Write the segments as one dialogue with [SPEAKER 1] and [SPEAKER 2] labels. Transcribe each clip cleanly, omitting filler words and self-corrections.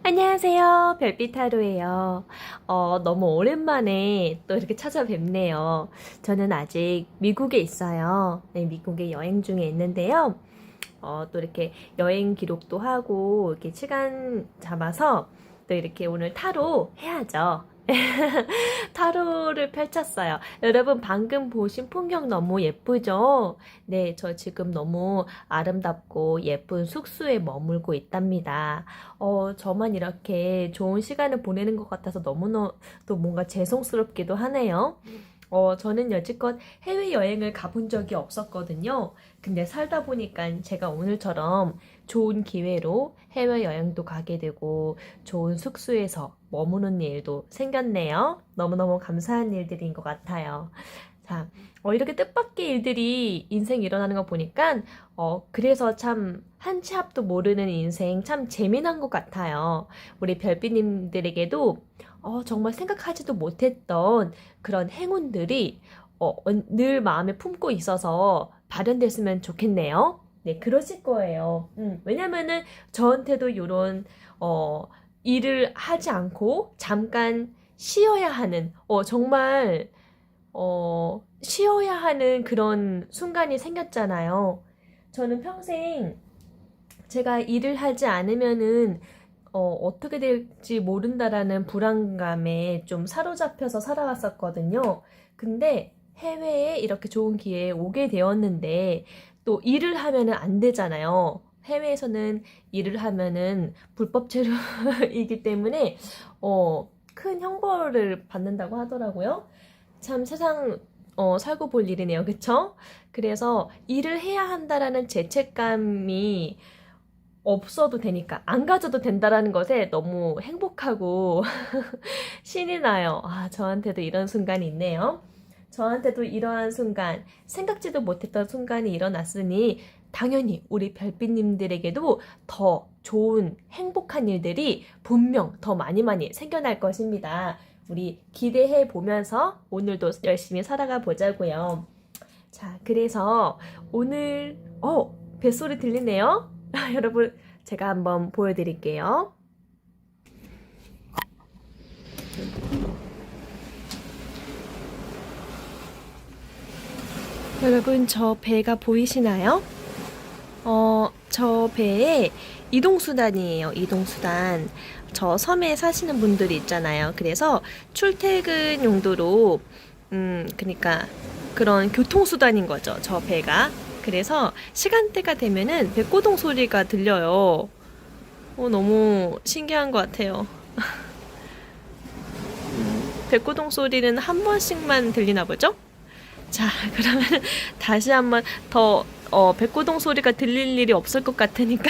[SPEAKER 1] 안녕하세요. 별빛하루예요. 너무 오랜만에 또 이렇게 찾아뵙네요. 저는 아직 미국에 있어요. 네, 미국에 여행 중에 있는데요. 또 이렇게 여행 기록도 하고 이렇게 시간 잡아서 또 이렇게 오늘 타로 해야죠. 타로를 펼쳤어요. 여러분 방금 보신 풍경 너무 예쁘죠? 네, 저 지금 너무 아름답고 예쁜 숙소에 머물고 있답니다. 저만 이렇게 좋은 시간을 보내는 것 같아서 너무너무 또 뭔가 죄송스럽기도 하네요. 저는 여지껏 해외여행을 가본 적이 없었거든요. 근데 살다 보니까 제가 오늘처럼 좋은 기회로 해외여행도 가게 되고 좋은 숙소에서 머무는 일도 생겼네요. 너무너무 감사한 일들인 것 같아요. 자, 이렇게 뜻밖의 일들이 인생에 일어나는 거 보니까, 그래서 참, 한 치 앞도 모르는 인생 참 재미난 것 같아요. 우리 별빛님들에게도, 정말 생각하지도 못했던 그런 행운들이, 늘 마음에 품고 있어서 발현됐으면 좋겠네요. 네, 그러실 거예요. 왜냐면은 저한테도 이런, 일을 하지 않고 잠깐 쉬어야 하는, 정말, 쉬어야 하는 그런 순간이 생겼잖아요. 저는 평생 제가 일을 하지 않으면은 어떻게 될지 모른다라는 불안감에 좀 사로잡혀서 살아왔었거든요. 근데 해외에 이렇게 좋은 기회에 오게 되었는데 또 일을 하면은 안 되잖아요. 해외에서는 일을 하면은 불법 체류이기 때문에 큰 형벌을 받는다고 하더라고요. 참 세상 살고 볼 일이네요. 그쵸? 그래서 일을 해야 한다라는 죄책감이 없어도 되니까 안 가져도 된다라는 것에 너무 행복하고 신이 나요. 아, 저한테도 이런 순간이 있네요. 저한테도 이러한 순간, 생각지도 못했던 순간이 일어났으니 당연히 우리 별빛님들에게도 더 좋은 행복한 일들이 분명 더 많이 생겨날 것입니다. 우리 기대해 보면서 오늘도 열심히 살아가 보자고요. 자, 그래서 오늘 뱃소리 들리네요? 여러분, 제가 한번 보여드릴게요. 여러분, 저 배가 보이시나요? 저 배에 이동수단이에요. 이동수단. 저 섬에 사시는 분들이 있잖아요. 그래서 출퇴근 용도로, 그러니까 그런 교통수단인 거죠. 저 배가. 그래서 시간대가 되면은 배고동 소리가 들려요. 너무 신기한 것 같아요. 배고동 소리는 한 번씩만 들리나 보죠? 자, 그러면 다시 한번 더 백고동 소리가 들릴 일이 없을 것 같으니까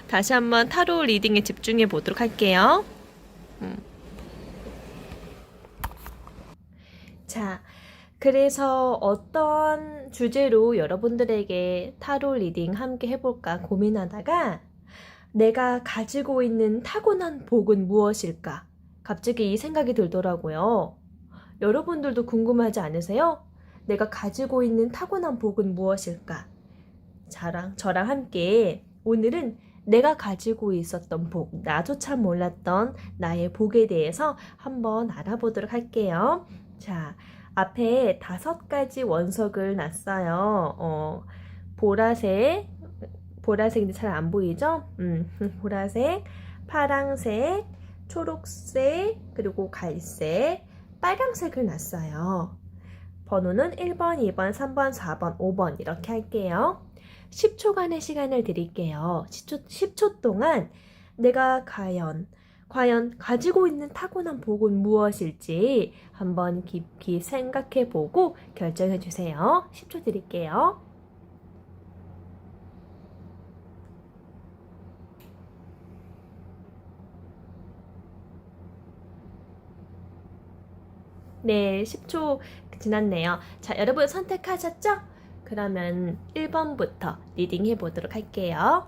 [SPEAKER 1] 다시 한번 타로 리딩에 집중해 보도록 할게요. 자, 그래서 어떤 주제로 여러분들에게 타로 리딩 함께 해볼까 고민하다가 내가 가지고 있는 타고난 복은 무엇일까? 갑자기 이 생각이 들더라고요. 여러분들도 궁금하지 않으세요? 내가 가지고 있는 타고난 복은 무엇일까? 저랑 함께 오늘은 내가 가지고 있었던 복, 나조차 몰랐던 나의 복에 대해서 한번 알아보도록 할게요. 자, 앞에 5가지 원석을 놨어요. 보라색, 보라색인데 잘 안 보이죠? 보라색, 파랑색, 초록색, 그리고 갈색, 빨강색을 놨어요. 번호는 1번, 2번, 3번, 4번, 5번 이렇게 할게요. 10초간의 시간을 드릴게요. 10초 동안 내가 과연 가지고 있는 타고난 복은 무엇일지 한번 깊이 생각해 보고 결정해 주세요. 10초 드릴게요. 네, 10초 지났네요. 자, 여러분 선택하셨죠? 그러면 1번부터 리딩 해보도록 할게요.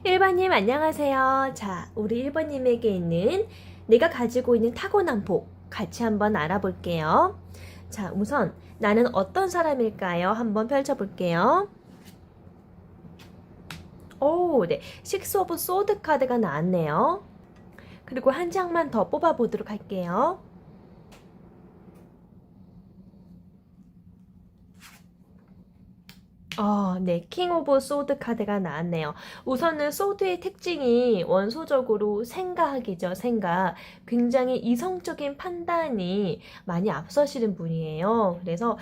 [SPEAKER 1] 1번님 안녕하세요. 자, 우리 1번님에게 있는 내가 가지고 있는 타고난 복 같이 한번 알아볼게요. 자, 우선 나는 어떤 사람일까요? 한번 펼쳐볼게요. 오, 네. 식스 오브 소드 카드가 나왔네요. 그리고 한 장만 더 뽑아보도록 할게요. 네. 킹 오브 소드 카드가 나왔네요. 우선은 소드의 특징이 원소적으로 생각이죠. 생각. 굉장히 이성적인 판단이 많이 앞서시는 분이에요. 그래서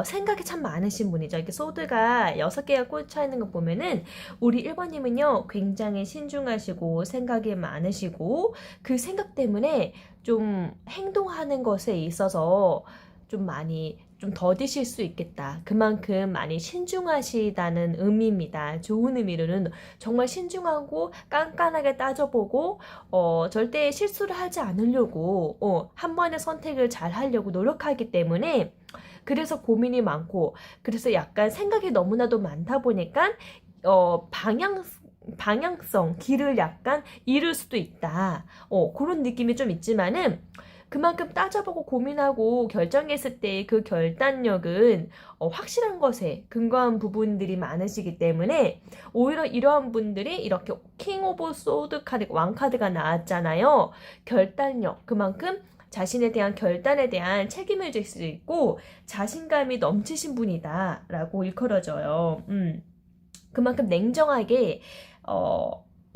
[SPEAKER 1] 생각이 참 많으신 분이죠. 이렇게 소드가 6개가 꽂혀 있는 거 보면은 우리 1번님은요. 굉장히 신중하시고 생각이 많으시고 그 생각 때문에 좀 행동하는 것에 있어서 좀 많이 좀 더디실 수 있겠다. 그만큼 많이 신중하시다는 의미입니다. 좋은 의미로는 정말 신중하고 깐깐하게 따져보고 절대 실수를 하지 않으려고 한 번의 선택을 잘 하려고 노력하기 때문에 그래서 고민이 많고 그래서 약간 생각이 너무나도 많다 보니까 방향성, 길을 약간 잃을 수도 있다. 그런 느낌이 좀 있지만은 그만큼 따져보고 고민하고 결정했을 때 그 결단력은 확실한 것에 근거한 부분들이 많으시기 때문에 오히려 이러한 분들이 이렇게 킹 오브 소드 카드, 왕카드가 나왔잖아요. 결단력, 그만큼 자신에 대한 결단에 대한 책임을 질 수 있고 자신감이 넘치신 분이다 라고 일컬어져요. 그만큼 냉정하게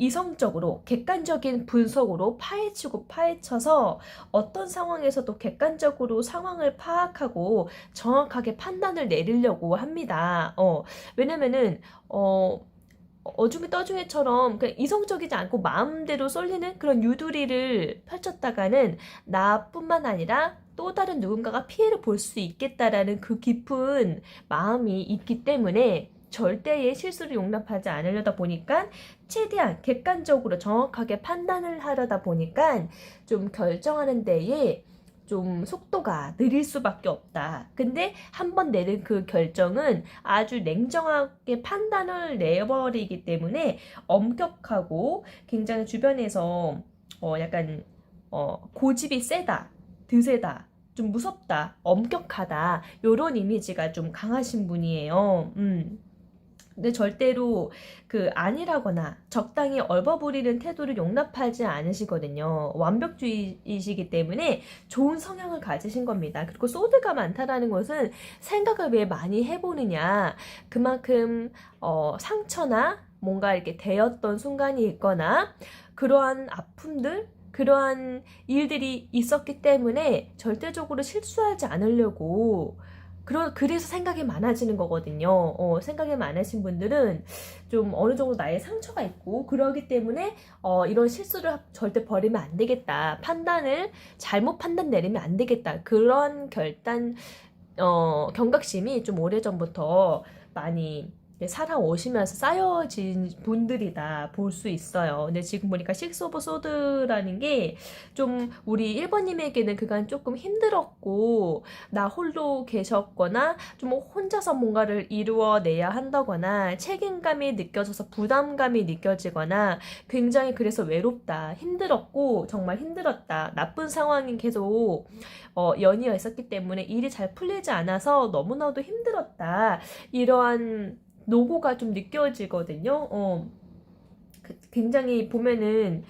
[SPEAKER 1] 이성적으로 객관적인 분석으로 파헤치고 파헤쳐서 어떤 상황에서도 객관적으로 상황을 파악하고 정확하게 판단을 내리려고 합니다. 왜냐면은 어중에 떠중에처럼 그냥 이성적이지 않고 마음대로 쏠리는 그런 유두리를 펼쳤다가는 나뿐만 아니라 또 다른 누군가가 피해를 볼 수 있겠다라는 그 깊은 마음이 있기 때문에 절대의 실수를 용납하지 않으려다 보니까 최대한 객관적으로 정확하게 판단을 하려다 보니까 좀 결정하는 데에 좀 속도가 느릴 수밖에 없다. 근데 한 번 내린 그 결정은 아주 냉정하게 판단을 내버리기 때문에 엄격하고 굉장히 주변에서 약간 고집이 세다, 드세다, 좀 무섭다, 엄격하다 요런 이미지가 좀 강하신 분이에요. 근데 절대로 그 아니라거나 적당히 얼버무리는 태도를 용납하지 않으시거든요. 완벽주의이시기 때문에 좋은 성향을 가지신 겁니다. 그리고 소드가 많다라는 것은 생각을 왜 많이 해보느냐. 그만큼 상처나 뭔가 이렇게 대었던 순간이 있거나 그러한 아픔들 그러한 일들이 있었기 때문에 절대적으로 실수하지 않으려고 그래서 생각이 많아지는 거거든요. 생각이 많으신 분들은 좀 어느 정도 나의 상처가 있고, 그러기 때문에, 이런 실수를 절대 버리면 안 되겠다. 잘못 판단 내리면 안 되겠다. 그런 경각심이 좀 오래전부터 많이 살아오시면서 쌓여진 분들이다 볼 수 있어요. 근데 지금 보니까 식스 오브 소드라는 게 좀 우리 1번님에게는 그간 조금 힘들었고 나 홀로 계셨거나 좀 혼자서 뭔가를 이루어내야 한다거나 책임감이 느껴져서 부담감이 느껴지거나 굉장히 그래서 외롭다, 힘들었고 정말 힘들었다, 나쁜 상황이 계속 연이어 있었기 때문에 일이 잘 풀리지 않아서 너무나도 힘들었다. 이러한 노고가 좀 느껴지거든요. 굉장히 보면은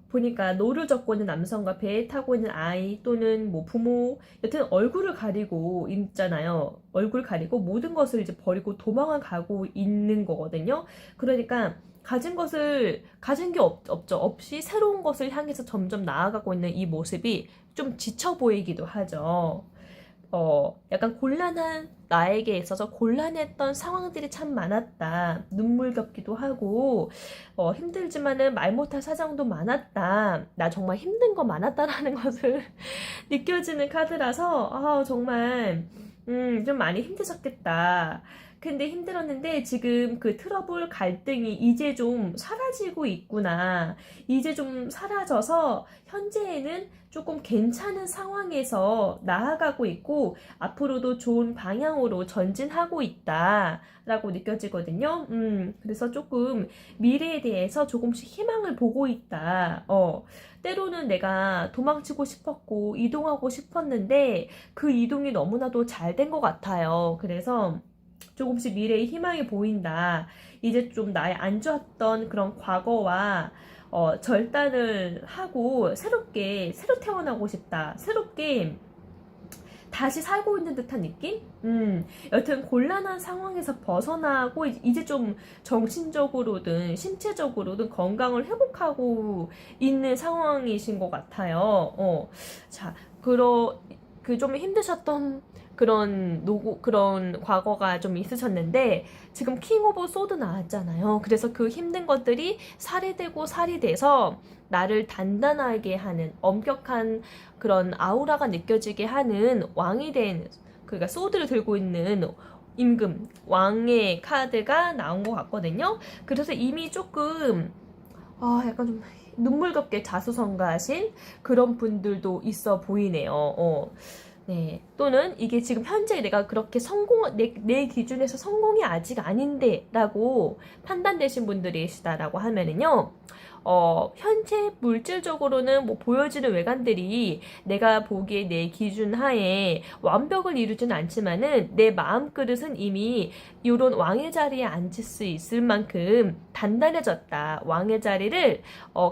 [SPEAKER 1] 보니까 노를 젓고 있는 남성과 배에 타고 있는 아이 또는 뭐 부모 여튼 얼굴을 가리고 있잖아요. 얼굴 가리고 모든 것을 이제 버리고 도망을 가고 있는 거거든요. 그러니까 가진 게 없죠. 없이 새로운 것을 향해서 점점 나아가고 있는 이 모습이 좀 지쳐 보이기도 하죠. 약간 나에게 있어서 곤란했던 상황들이 참 많았다. 눈물겹기도 하고, 힘들지만은 말 못할 사정도 많았다. 나 정말 힘든 거 많았다라는 것을 느껴지는 카드라서, 정말, 좀 많이 힘드셨겠다. 근데 힘들었는데 지금 그 트러블 갈등이 이제 좀 사라지고 있구나. 이제 좀 사라져서 현재에는 조금 괜찮은 상황에서 나아가고 있고 앞으로도 좋은 방향으로 전진하고 있다 라고 느껴지거든요. 그래서 조금 미래에 대해서 조금씩 희망을 보고 있다. 때로는 내가 도망치고 싶었고 이동하고 싶었는데 그 이동이 너무나도 잘 된 것 같아요. 그래서 조금씩 미래의 희망이 보인다. 이제 좀 나의 안 좋았던 그런 과거와 절단을 하고 새로 태어나고 싶다. 새롭게 다시 살고 있는 듯한 느낌? 여튼 곤란한 상황에서 벗어나고 이제 좀 정신적으로든 신체적으로든 건강을 회복하고 있는 상황이신 것 같아요. 자, 그 좀 힘드셨던 그런 과거가 좀 있으셨는데, 지금 킹 오브 소드 나왔잖아요. 그래서 그 힘든 것들이 살이 되고 살이 돼서 나를 단단하게 하는, 엄격한 그런 아우라가 느껴지게 하는 왕이 된, 그러니까 소드를 들고 있는 임금, 왕의 카드가 나온 것 같거든요. 그래서 이미 조금, 약간 좀 눈물겹게 자수성가하신 그런 분들도 있어 보이네요. 네. 또는 이게 지금 현재 내가 그렇게 내 기준에서 성공이 아직 아닌데 라고 판단되신 분들이시다라고 하면은요, 현재 물질적으로는 뭐 보여지는 외관들이 내가 보기에 내 기준 하에 완벽을 이루진 않지만은 내 마음 그릇은 이미 이런 왕의 자리에 앉을 수 있을 만큼 단단해졌다. 왕의 자리를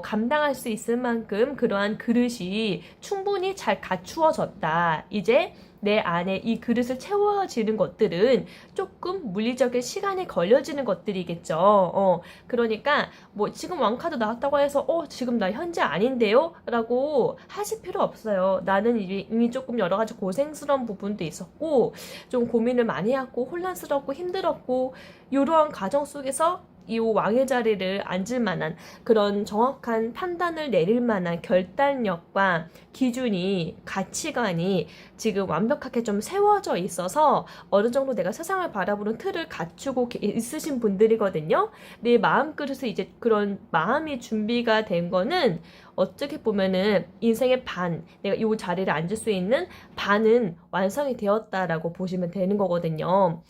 [SPEAKER 1] 감당할 수 있을 만큼 그러한 그릇이 충분히 잘 갖추어졌다. 이제 내 안에 이 그릇을 채워지는 것들은 조금 물리적인 시간이 걸려지는 것들이겠죠. 그러니까 뭐 지금 왕카드 나왔다고 해서 지금 나 현재 아닌데요? 라고 하실 필요 없어요. 나는 이미 조금 여러 가지 고생스러운 부분도 있었고 좀 고민을 많이 하고 혼란스럽고 힘들었고 이러한 과정 속에서 이 왕의 자리를 앉을 만한 그런 정확한 판단을 내릴 만한 결단력과 기준이, 가치관이 지금 완벽하게 좀 세워져 있어서 어느 정도 내가 세상을 바라보는 틀을 갖추고 있으신 분들이거든요. 내 마음 그릇에 이제 그런 마음이 준비가 된 거는 어떻게 보면은 인생의 반, 내가 이 자리를 앉을 수 있는 반은 완성이 되었다라고 보시면 되는 거거든요.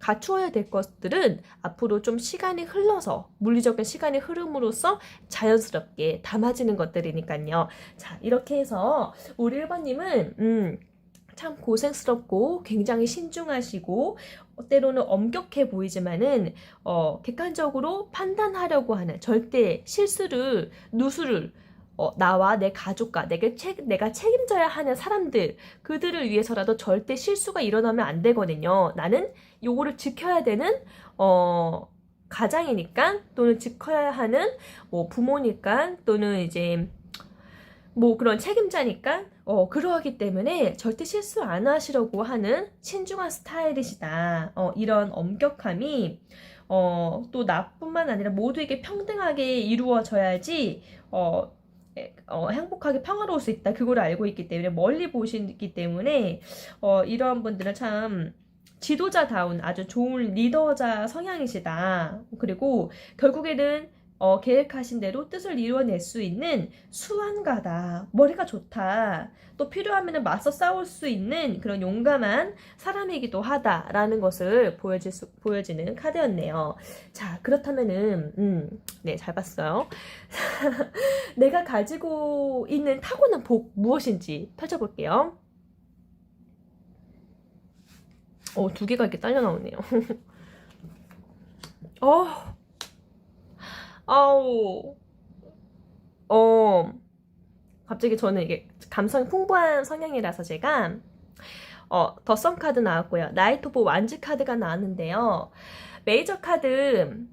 [SPEAKER 1] 갖추어야 될 것들은 앞으로 좀 시간이 흘러서 물리적인 시간의 흐름으로써 자연스럽게 담아지는 것들이니까요. 자, 이렇게 해서 우리 1번님은 참 고생스럽고 굉장히 신중하시고 때로는 엄격해 보이지만은 객관적으로 판단하려고 하는, 절대 누수를 나와 내 가족과 내가 책임져야 하는 사람들, 그들을 위해서라도 절대 실수가 일어나면 안 되거든요. 나는 요거를 지켜야 되는 가장이니까, 또는 지켜야 하는 뭐 부모니까, 또는 이제 뭐 그런 책임자니까 그러하기 때문에 절대 실수 안 하시려고 하는 신중한 스타일이시다. 이런 엄격함이 또 나뿐만 아니라 모두에게 평등하게 이루어져야지 행복하게 평화로울 수 있다. 그걸 알고 있기 때문에, 멀리 보시기 때문에 이러한 분들은 참 지도자다운 아주 좋은 리더자 성향이시다. 그리고 결국에는 계획하신 대로 뜻을 이루어낼 수 있는 수완가다. 머리가 좋다. 또 필요하면 맞서 싸울 수 있는 그런 용감한 사람이기도 하다라는 것을 보여지는 카드였네요. 자, 그렇다면은 네, 잘 봤어요. 내가 가지고 있는 타고난 복 무엇인지 펼쳐볼게요. 2개가 이렇게 딸려 나오네요. 아우, 갑자기 저는 이게 감성이 풍부한 성향이라서 제가, 더 선 카드 나왔고요. 나이트 오브 완즈 카드가 나왔는데요. 메이저 카드,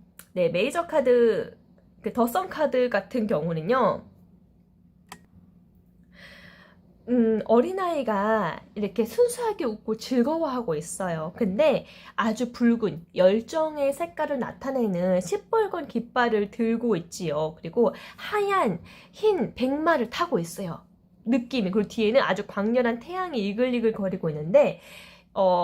[SPEAKER 1] 그 더 선 카드 같은 경우는요, 어린아이가 이렇게 순수하게 웃고 즐거워하고 있어요. 근데 아주 붉은 열정의 색깔을 나타내는 시뻘건 깃발을 들고 있지요. 그리고 하얀, 흰 백마를 타고 있어요. 느낌이. 그리고 뒤에는 아주 광렬한 태양이 이글이글 거리고 있는데,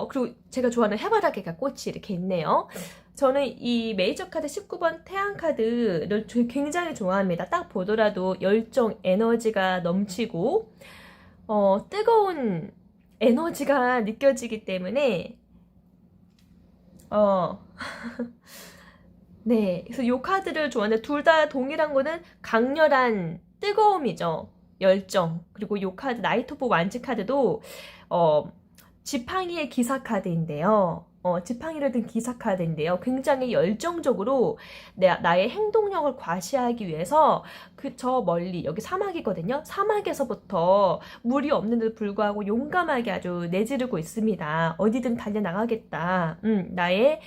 [SPEAKER 1] 그리고 제가 좋아하는 해바라기가 꽃이 이렇게 있네요. 저는 이 메이저 카드 19번 태양 카드를 굉장히 좋아합니다. 딱 보더라도 열정, 에너지가 넘치고, 뜨거운 에너지가 느껴지기 때문에, 네. 그래서 이 카드를 좋아하는데, 둘 다 동일한 거는 강렬한 뜨거움이죠. 열정. 그리고 이 카드, 나이트 오브 완즈 카드도, 지팡이의 기사 카드인데요. 지팡이를 든 기사 카드인데요. 굉장히 열정적으로 나의 행동력을 과시하기 위해서 저 멀리 여기 사막이거든요. 사막에서부터 물이 없는데도 불구하고 용감하게 아주 내지르고 있습니다. 어디든 달려나가겠다. 나의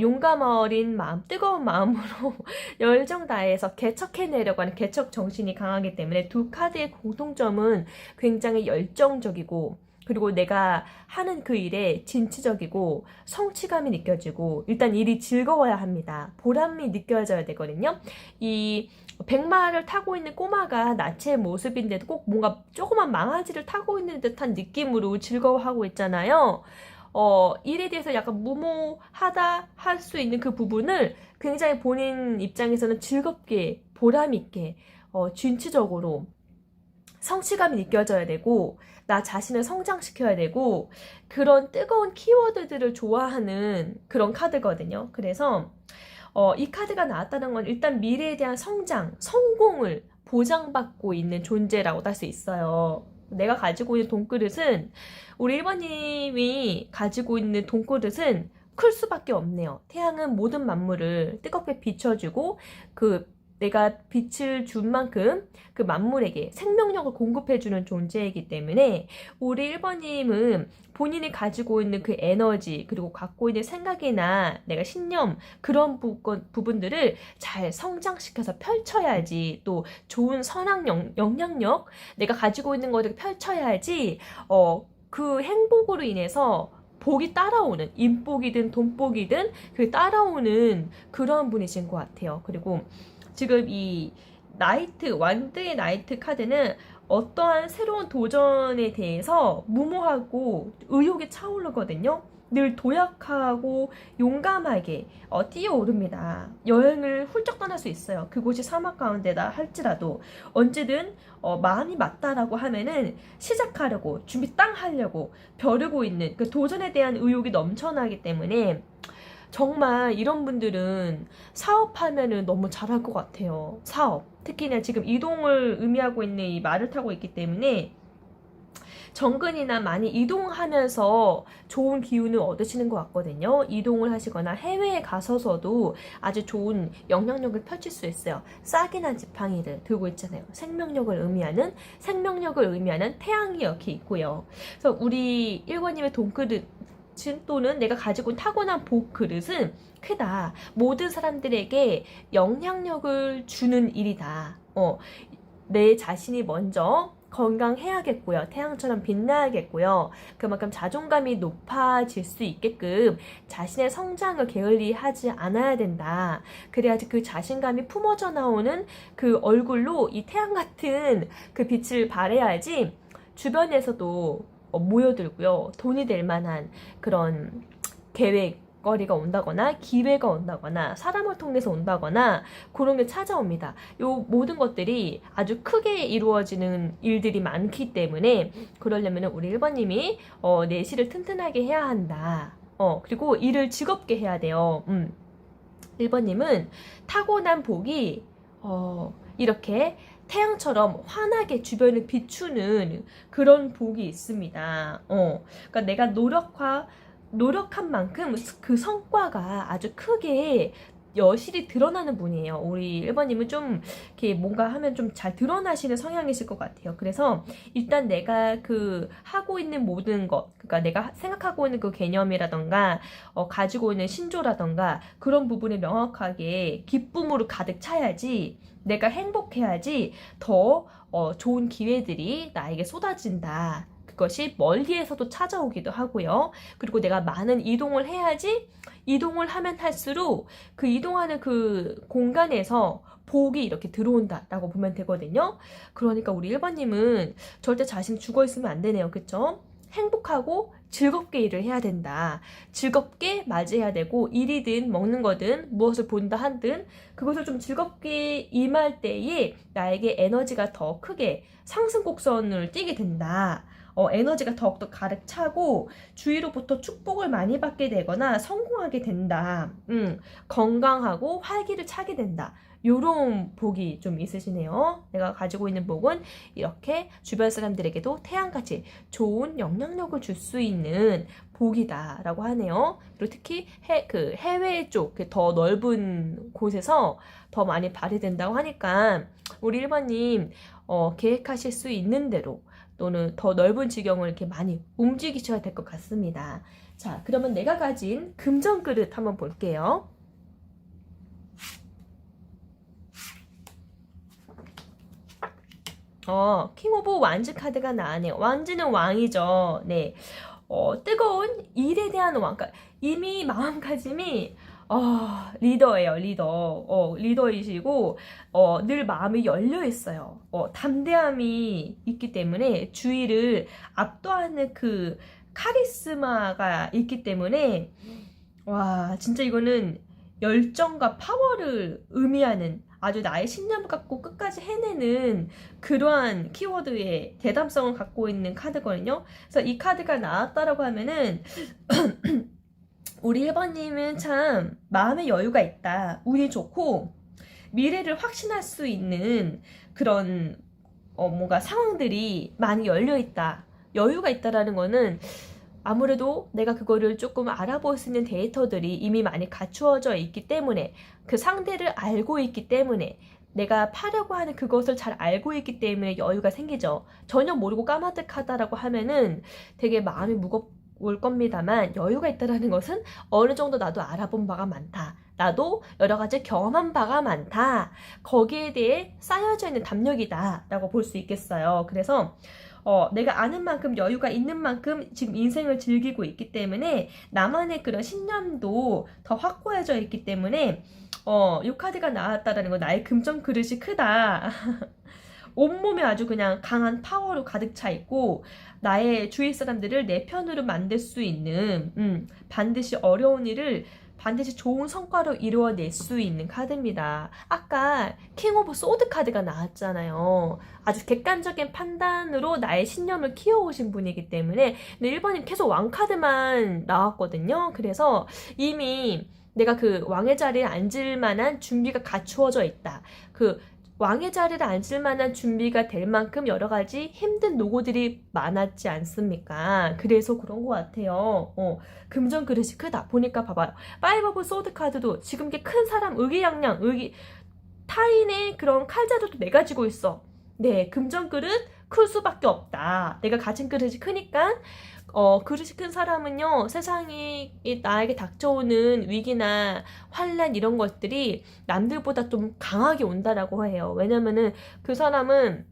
[SPEAKER 1] 용감 어린 마음, 뜨거운 마음으로 열정 다해서 개척해내려고 하는 개척 정신이 강하기 때문에 두 카드의 공통점은 굉장히 열정적이고, 그리고 내가 하는 그 일에 진취적이고 성취감이 느껴지고, 일단 일이 즐거워야 합니다. 보람이 느껴져야 되거든요. 이 백마를 타고 있는 꼬마가 나체의 모습인데도 꼭 뭔가 조그만 망아지를 타고 있는 듯한 느낌으로 즐거워하고 있잖아요. 일에 대해서 약간 무모하다 할 수 있는 그 부분을 굉장히 본인 입장에서는 즐겁게 보람있게 진취적으로 성취감이 느껴져야 되고, 나 자신을 성장시켜야 되고, 그런 뜨거운 키워드들을 좋아하는 그런 카드거든요. 그래서 이 카드가 나왔다는 건 일단 미래에 대한 성장, 성공을 보장받고 있는 존재라고 할 수 있어요. 내가 가지고 있는 돈그릇은, 우리 1번님이 가지고 있는 돈그릇은 클 수밖에 없네요. 태양은 모든 만물을 뜨겁게 비춰주고, 내가 빛을 준 만큼 그 만물에게 생명력을 공급해주는 존재이기 때문에, 우리 1번님은 본인이 가지고 있는 그 에너지, 그리고 갖고 있는 생각이나 내가 신념, 그런 부분들을 잘 성장시켜서 펼쳐야지, 또 좋은 선한 영향력, 내가 가지고 있는 것들을 펼쳐야지 그 행복으로 인해서 복이 따라오는, 인복이든 돈복이든 그 따라오는 그런 분이신 것 같아요. 그리고 지금 이 완드의 나이트 카드는 어떠한 새로운 도전에 대해서 무모하고 의욕이 차오르거든요. 늘 도약하고 용감하게 뛰어오릅니다. 여행을 훌쩍 떠날 수 있어요. 그곳이 사막 가운데다 할지라도 언제든 마음이 맞다라고 하면은 시작하려고, 준비 땅 하려고 벼르고 있는 그 도전에 대한 의욕이 넘쳐나기 때문에, 정말 이런 분들은 사업하면은 너무 잘할 것 같아요. 사업. 특히나 지금 이동을 의미하고 있는 이 말을 타고 있기 때문에 정근이나 많이 이동하면서 좋은 기운을 얻으시는 것 같거든요. 이동을 하시거나 해외에 가서서도 아주 좋은 영향력을 펼칠 수 있어요. 싹이나 지팡이를 들고 있잖아요. 생명력을 의미하는 태양이 여기 있고요. 그래서 우리 1번님의 돈그릇 또는 내가 가지고 있는 타고난 복그릇은 크다. 모든 사람들에게 영향력을 주는 일이다. 내 자신이 먼저 건강해야겠고요. 태양처럼 빛나야겠고요. 그만큼 자존감이 높아질 수 있게끔 자신의 성장을 게을리하지 않아야 된다. 그래야지 그 자신감이 품어져 나오는 그 얼굴로 이 태양 같은 그 빛을 발해야지 주변에서도 모여들고요. 돈이 될 만한 그런 계획거리가 온다거나 기회가 온다거나 사람을 통해서 온다거나 그런 게 찾아옵니다. 요 모든 것들이 아주 크게 이루어지는 일들이 많기 때문에, 그러려면 우리 1번님이 내실을 튼튼하게 해야 한다. 그리고 일을 즐겁게 해야 돼요. 1번님은 타고난 복이 이렇게 태양처럼 환하게 주변을 비추는 그런 복이 있습니다. 그러니까 내가 노력한 만큼 그 성과가 아주 크게 여실히 드러나는 분이에요. 우리 1번님은 좀 이렇게 뭔가 하면 좀 잘 드러나시는 성향이실 것 같아요. 그래서 일단 내가 하고 있는 모든 것, 그러니까 내가 생각하고 있는 그 개념이라던가 가지고 있는 신조라던가 그런 부분을 명확하게 기쁨으로 가득 차야지, 내가 행복해야지 더 좋은 기회들이 나에게 쏟아진다. 그것이 멀리에서도 찾아오기도 하고요. 그리고 내가 많은 이동을 해야지, 이동을 하면 할수록 그 이동하는 그 공간에서 복이 이렇게 들어온다라고 보면 되거든요. 그러니까 우리 1번님은 절대 자신 죽어있으면 안 되네요. 그쵸? 행복하고 즐겁게 일을 해야 된다. 즐겁게 맞이해야 되고, 일이든 먹는 거든 무엇을 본다 하든 그것을 좀 즐겁게 임할 때에 나에게 에너지가 더 크게 상승 곡선을 띠게 된다. 에너지가 더욱더 가득 차고 주위로부터 축복을 많이 받게 되거나 성공하게 된다. 건강하고 활기를 차게 된다. 요런 복이 좀 있으시네요. 내가 가지고 있는 복은 이렇게 주변 사람들에게도 태양같이 좋은 영향력을 줄 수 있는 복이다 라고 하네요. 그리고 특히 해외 쪽, 더 넓은 곳에서 더 많이 발휘된다고 하니까 우리 1번님 계획하실 수 있는 대로 또는 더 넓은 지경을 이렇게 많이 움직이셔야 될 것 같습니다. 자, 그러면 내가 가진 금전 그릇 한번 볼게요. 킹 오브 완즈 카드가 나왔네요. 완즈는 왕이죠. 네. 뜨거운 일에 대한 왕. 그러니까 이미 마음가짐이 리더예요, 리더. 리더이시고, 늘 마음이 열려 있어요. 담대함이 있기 때문에 주위를 압도하는 그 카리스마가 있기 때문에, 와, 진짜 이거는 열정과 파워를 의미하는 아주 나의 신념을 갖고 끝까지 해내는 그러한 키워드의 대담성을 갖고 있는 카드거든요. 그래서 이 카드가 나왔다라고 하면은 우리 1번님은 참 마음의 여유가 있다. 운이 좋고 미래를 확신할 수 있는 그런 뭔가 상황들이 많이 열려 있다. 여유가 있다라는 거는 아무래도 내가 그거를 조금 알아볼 수 있는 데이터들이 이미 많이 갖추어져 있기 때문에 그 상대를 알고 있기 때문에 내가 파려고 하는 그것을 잘 알고 있기 때문에 여유가 생기죠. 전혀 모르고 까마득하다라고 하면은 되게 마음이 무거울 겁니다만 여유가 있다라는 것은 어느 정도 나도 알아본 바가 많다. 나도 여러 가지 경험한 바가 많다. 거기에 대해 쌓여져 있는 담력이다 라고 볼 수 있겠어요. 그래서 내가 아는 만큼 여유가 있는 만큼 지금 인생을 즐기고 있기 때문에 나만의 그런 신념도 더 확고해져 있기 때문에 이 카드가 나왔다라는 건 나의 금전 그릇이 크다. 온몸에 아주 그냥 강한 파워로 가득 차 있고 나의 주위 사람들을 내 편으로 만들 수 있는 반드시 어려운 일을 반드시 좋은 성과로 이루어낼 수 있는 카드입니다. 아까 킹 오브 소드 카드가 나왔잖아요. 아주 객관적인 판단으로 나의 신념을 키워오신 분이기 때문에 근데 1번이 계속 왕 카드만 나왔거든요. 그래서 이미 내가 그 왕의 자리에 앉을 만한 준비가 갖추어져 있다. 그 왕의 자리를 앉을 만한 준비가 될 만큼 여러 가지 힘든 노고들이 많았지 않습니까? 그래서 그런 것 같아요. 금전 그릇이 크다. 보니까 봐봐요. 파이브 오브 소드 카드도 지금 게 큰 사람 의기양양, 타인의 그런 칼자루도 내가 가지고 있어. 네, 금전 그릇 클 수밖에 없다. 내가 가진 그릇이 크니까 그릇이 큰 사람은요, 세상이 나에게 닥쳐오는 위기나 환란 이런 것들이 남들보다 좀 강하게 온다라고 해요. 왜냐면은 그 사람은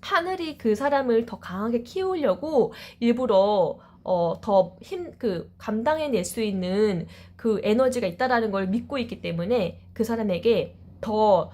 [SPEAKER 1] 하늘이 그 사람을 더 강하게 키우려고 일부러 감당해낼 수 있는 그 에너지가 있다라는 걸 믿고 있기 때문에 그 사람에게 더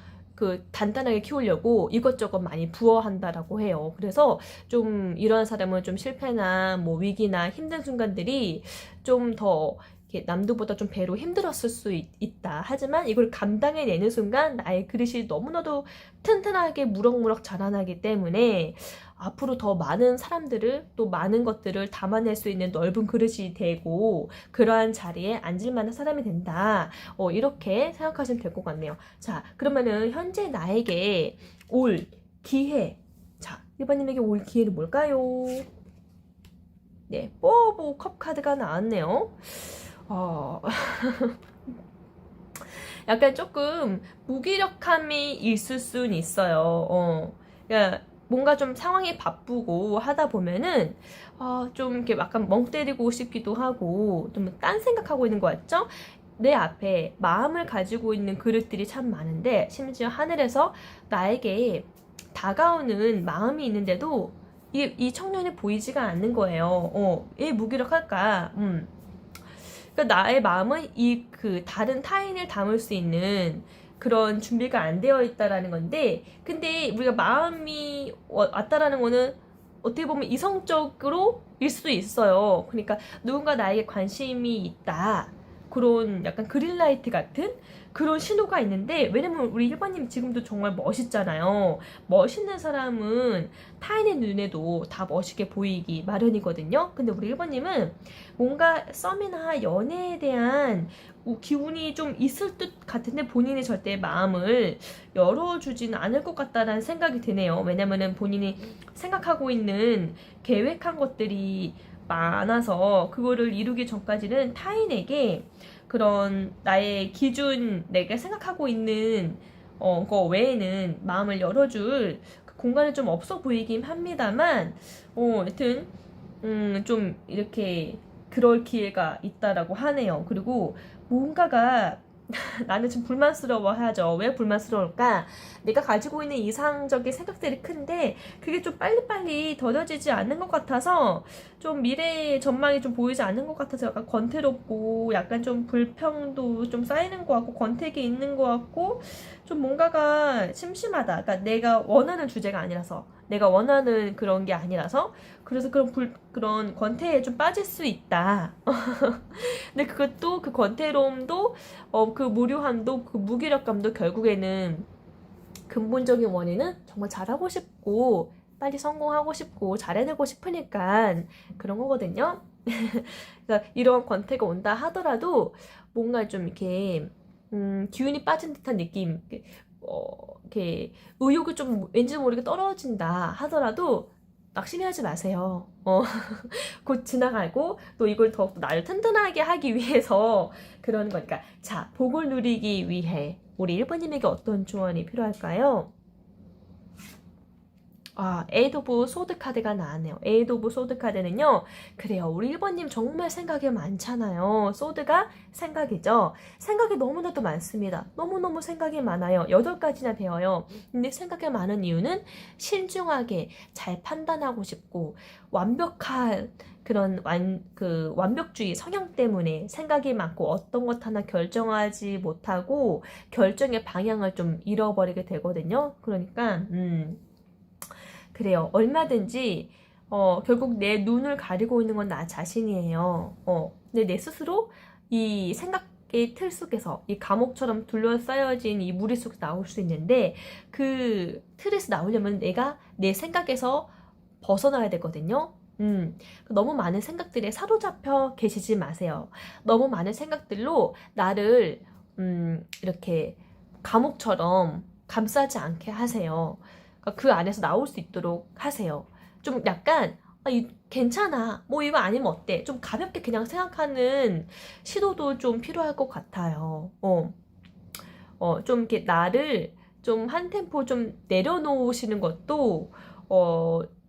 [SPEAKER 1] 단단하게 키우려고 이것저것 많이 부어한다라고 해요. 그래서 좀 이런 사람은 좀 실패나 뭐 위기나 힘든 순간들이 좀 더 남들보다 좀 배로 힘들었을 수 있다. 하지만 이걸 감당해내는 순간 나의 그릇이 너무나도 튼튼하게 무럭무럭 자라나기 때문에 앞으로 더 많은 사람들을 또 많은 것들을 담아낼 수 있는 넓은 그릇이 되고 그러한 자리에 앉을 만한 사람이 된다. 이렇게 생각하시면 될 것 같네요. 자, 그러면은 현재 나에게 올 기회. 자, 1번님에게 올 기회는 뭘까요? 네, 뽀뽀 컵 카드가 나왔네요. 약간 조금 무기력함이 있을 수는 있어요. 그러니까 뭔가 좀 상황이 바쁘고 하다 보면은 좀 이렇게 약간 멍 때리고 싶기도 하고 좀 딴 생각하고 있는 것 같죠? 내 앞에 마음을 가지고 있는 그릇들이 참 많은데 심지어 하늘에서 나에게 다가오는 마음이 있는데도 이 청년이 보이지가 않는 거예요. 왜 무기력할까? 그러니까 나의 마음은 다른 타인을 담을 수 있는 그런 준비가 안 되어 있다라는 건데, 근데 우리가 마음이 왔다라는 거는 어떻게 보면 이성적으로 일 수도 있어요. 그러니까 누군가 나에게 관심이 있다. 그런 약간 그린라이트 같은 그런 신호가 있는데, 왜냐면 우리 1번님 지금도 정말 멋있잖아요. 멋있는 사람은 타인의 눈에도 다 멋있게 보이기 마련이거든요. 근데 우리 1번님은 뭔가 썸이나 연애에 대한 기운이 좀 있을 듯 같은데 본인이 절대 마음을 열어주지는 않을 것 같다라는 생각이 드네요. 왜냐면은 본인이 생각하고 있는 계획한 것들이 많아서 그거를 이루기 전까지는 타인에게 그런 나의 기준, 내가 생각하고 있는 거 외에는 마음을 열어줄 그 공간이 좀 없어 보이긴 합니다만, 여튼 좀 이렇게 그럴 기회가 있다라고 하네요. 그리고 뭔가가 나는 좀 불만스러워 하죠. 왜 불만스러울까? 내가 가지고 있는 이상적인 생각들이 큰데 그게 좀 빨리빨리 더뎌지지 않는 것 같아서, 좀 미래의 전망이 좀 보이지 않는 것 같아서 약간 권태롭고 약간 좀 불평도 좀 쌓이는 것 같고 권태기 있는 것 같고 좀 뭔가가 심심하다. 그러니까 내가 원하는 주제가 아니라서, 내가 원하는 그런 게 아니라서, 그래서 그런 권태에 좀 빠질 수 있다. 근데 그것도, 그 권태로움도, 그 무료함도, 그 무기력감도 결국에는 근본적인 원인은 정말 잘하고 싶고, 빨리 성공하고 싶고, 잘해내고 싶으니까 그런 거거든요. 그러니까 이런 권태가 온다 하더라도 뭔가 좀 이렇게, 기운이 빠진 듯한 느낌, 이렇게 의욕이 좀 왠지 모르게 떨어진다 하더라도 낙심하지 마세요. 곧 지나가고 또 이걸 더욱더 나를 튼튼하게 하기 위해서 그러는 거니까. 자, 복을 누리기 위해 우리 1번님에게 어떤 조언이 필요할까요? 에이드 오브 소드 카드가 나왔네요. 에이드 오브 소드 카드는요, 그래요. 우리 1번님 정말 생각이 많잖아요. 소드가 생각이죠. 생각이 너무나도 많습니다. 너무너무 생각이 많아요. 8가지나 되어요. 근데 생각이 많은 이유는 신중하게 잘 판단하고 싶고, 완벽한 그런 완벽주의 성향 때문에 생각이 많고 어떤 것 하나 결정하지 못하고 결정의 방향을 좀 잃어버리게 되거든요. 그러니까, 그래요. 얼마든지 결국 내 눈을 가리고 있는 건 나 자신이에요. 근데 내 스스로 이 생각의 틀 속에서 이 감옥처럼 둘러싸여진 이 무리 속에서 나올 수 있는데, 그 틀에서 나오려면 내가 내 생각에서 벗어나야 되거든요. 너무 많은 생각들에 사로잡혀 계시지 마세요. 너무 많은 생각들로 나를 이렇게 감옥처럼 감싸지 않게 하세요. 그러니까 그 안에서 나올 수 있도록 하세요. 좀 약간 괜찮아, 뭐 이거 아니면 어때, 좀 가볍게 그냥 생각하는 시도도 좀 필요할 것 같아요. 좀 이렇게 나를 좀 한 템포 좀 내려놓으시는 것도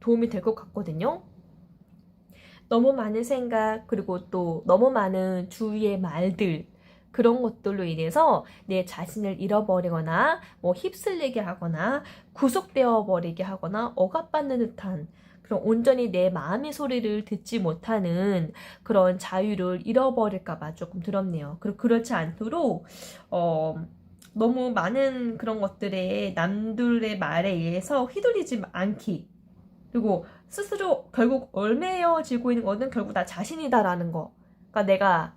[SPEAKER 1] 도움이 될 것 같거든요. 너무 많은 생각, 그리고 또 너무 많은 주위의 말들, 그런 것들로 인해서 내 자신을 잃어버리거나 뭐 휩쓸리게 하거나 구속되어 버리게 하거나 억압받는 듯한 그런, 온전히 내 마음의 소리를 듣지 못하는 그런 자유를 잃어버릴까 봐 조금 두렵네요. 그리고 그렇지 않도록 너무 많은 그런 것들에 남들의 말에 의해서 휘둘리지 않기, 그리고 스스로 결국 얽매여지고 있는 거는 결국 나 자신이다라는 거. 그러니까 내가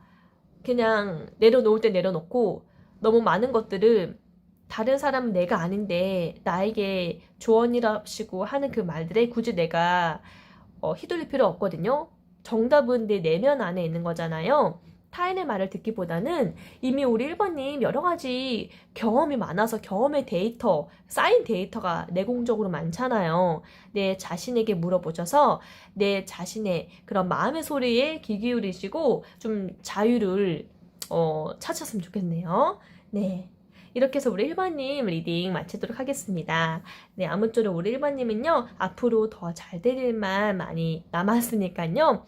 [SPEAKER 1] 그냥 내려놓을 때 내려놓고, 너무 많은 것들을 다른 사람은 내가 아닌데 나에게 조언이랍시고 하는 그 말들에 굳이 내가 휘둘릴 필요 없거든요. 정답은 내 내면 안에 있는 거잖아요. 타인의 말을 듣기보다는 이미 우리 1번님 여러 가지 경험이 많아서 경험의 데이터, 쌓인 데이터가 내공적으로 많잖아요. 내 자신에게 물어보셔서 내 자신의 그런 마음의 소리에 귀 기울이시고 좀 자유를 찾았으면 좋겠네요. 네. 이렇게 해서 우리 1번님 리딩 마치도록 하겠습니다. 네, 아무쪼록 우리 1번님은요, 앞으로 더 잘 될 일만 많이 남았으니까요,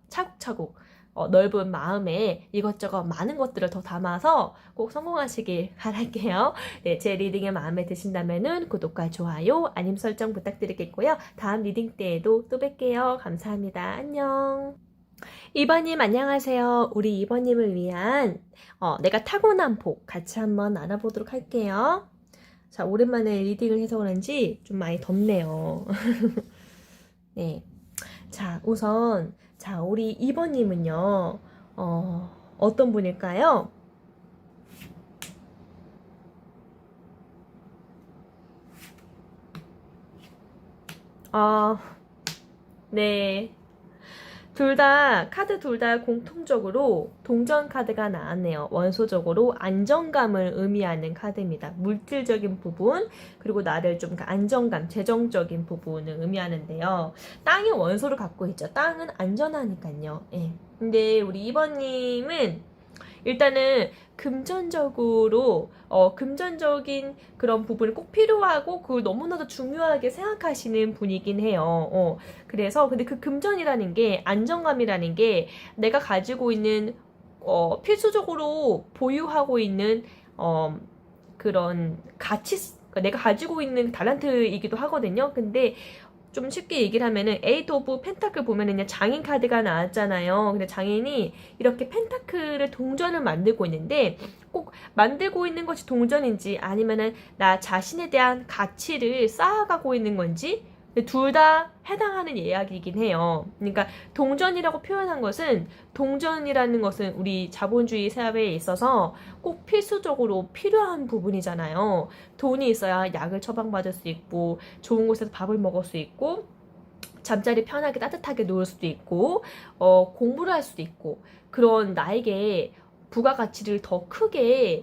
[SPEAKER 1] 차곡차곡 넓은 마음에 이것저것 많은 것들을 더 담아서 꼭 성공하시길 바랄게요. 네, 제 리딩이 마음에 드신다면은 구독과 좋아요, 알림 설정 부탁드리겠고요. 다음 리딩 때에도 또 뵐게요. 감사합니다. 안녕. 2번님 안녕하세요. 우리 2번님을 위한 내가 타고난 복 같이 한번 알아보도록 할게요. 자, 오랜만에 리딩을 해서 그런지 좀 많이 덥네요. 네. 자, 우선 우리 2번님은요, 어떤 분일까요? 아, 네. 카드 둘 다 공통적으로 동전 카드가 나왔네요. 원소적으로 안정감을 의미하는 카드입니다. 물질적인 부분, 그리고 나를 좀 안정감, 재정적인 부분을 의미하는데요. 땅이 원소를 갖고 있죠. 땅은 안전하니까요. 예. 근데 우리 2번님은 일단은 금전적인 그런 부분이 꼭 필요하고 그 너무나도 중요하게 생각하시는 분이긴 해요. 그래서 근데 그 금전이라는 게 안정감이라는 게 내가 가지고 있는 필수적으로 보유하고 있는 그런 그러니까 내가 가지고 있는 달란트이기도 하거든요. 근데 좀 쉽게 얘기를 하면은 에이트 오브 펜타클 보면은 그냥 장인 카드가 나왔잖아요. 근데 장인이 이렇게 펜타클을 동전을 만들고 있는데 꼭 만들고 있는 것이 동전인지 아니면은 나 자신에 대한 가치를 쌓아가고 있는 건지 둘 다 해당하는 이야기이긴 해요. 그러니까 동전이라는 것은 우리 자본주의 사회에 있어서 꼭 필수적으로 필요한 부분이잖아요. 돈이 있어야 약을 처방받을 수 있고 좋은 곳에서 밥을 먹을 수 있고 잠자리 편하게 따뜻하게 누울 수도 있고 공부를 할 수도 있고 그런 나에게 부가가치를 더 크게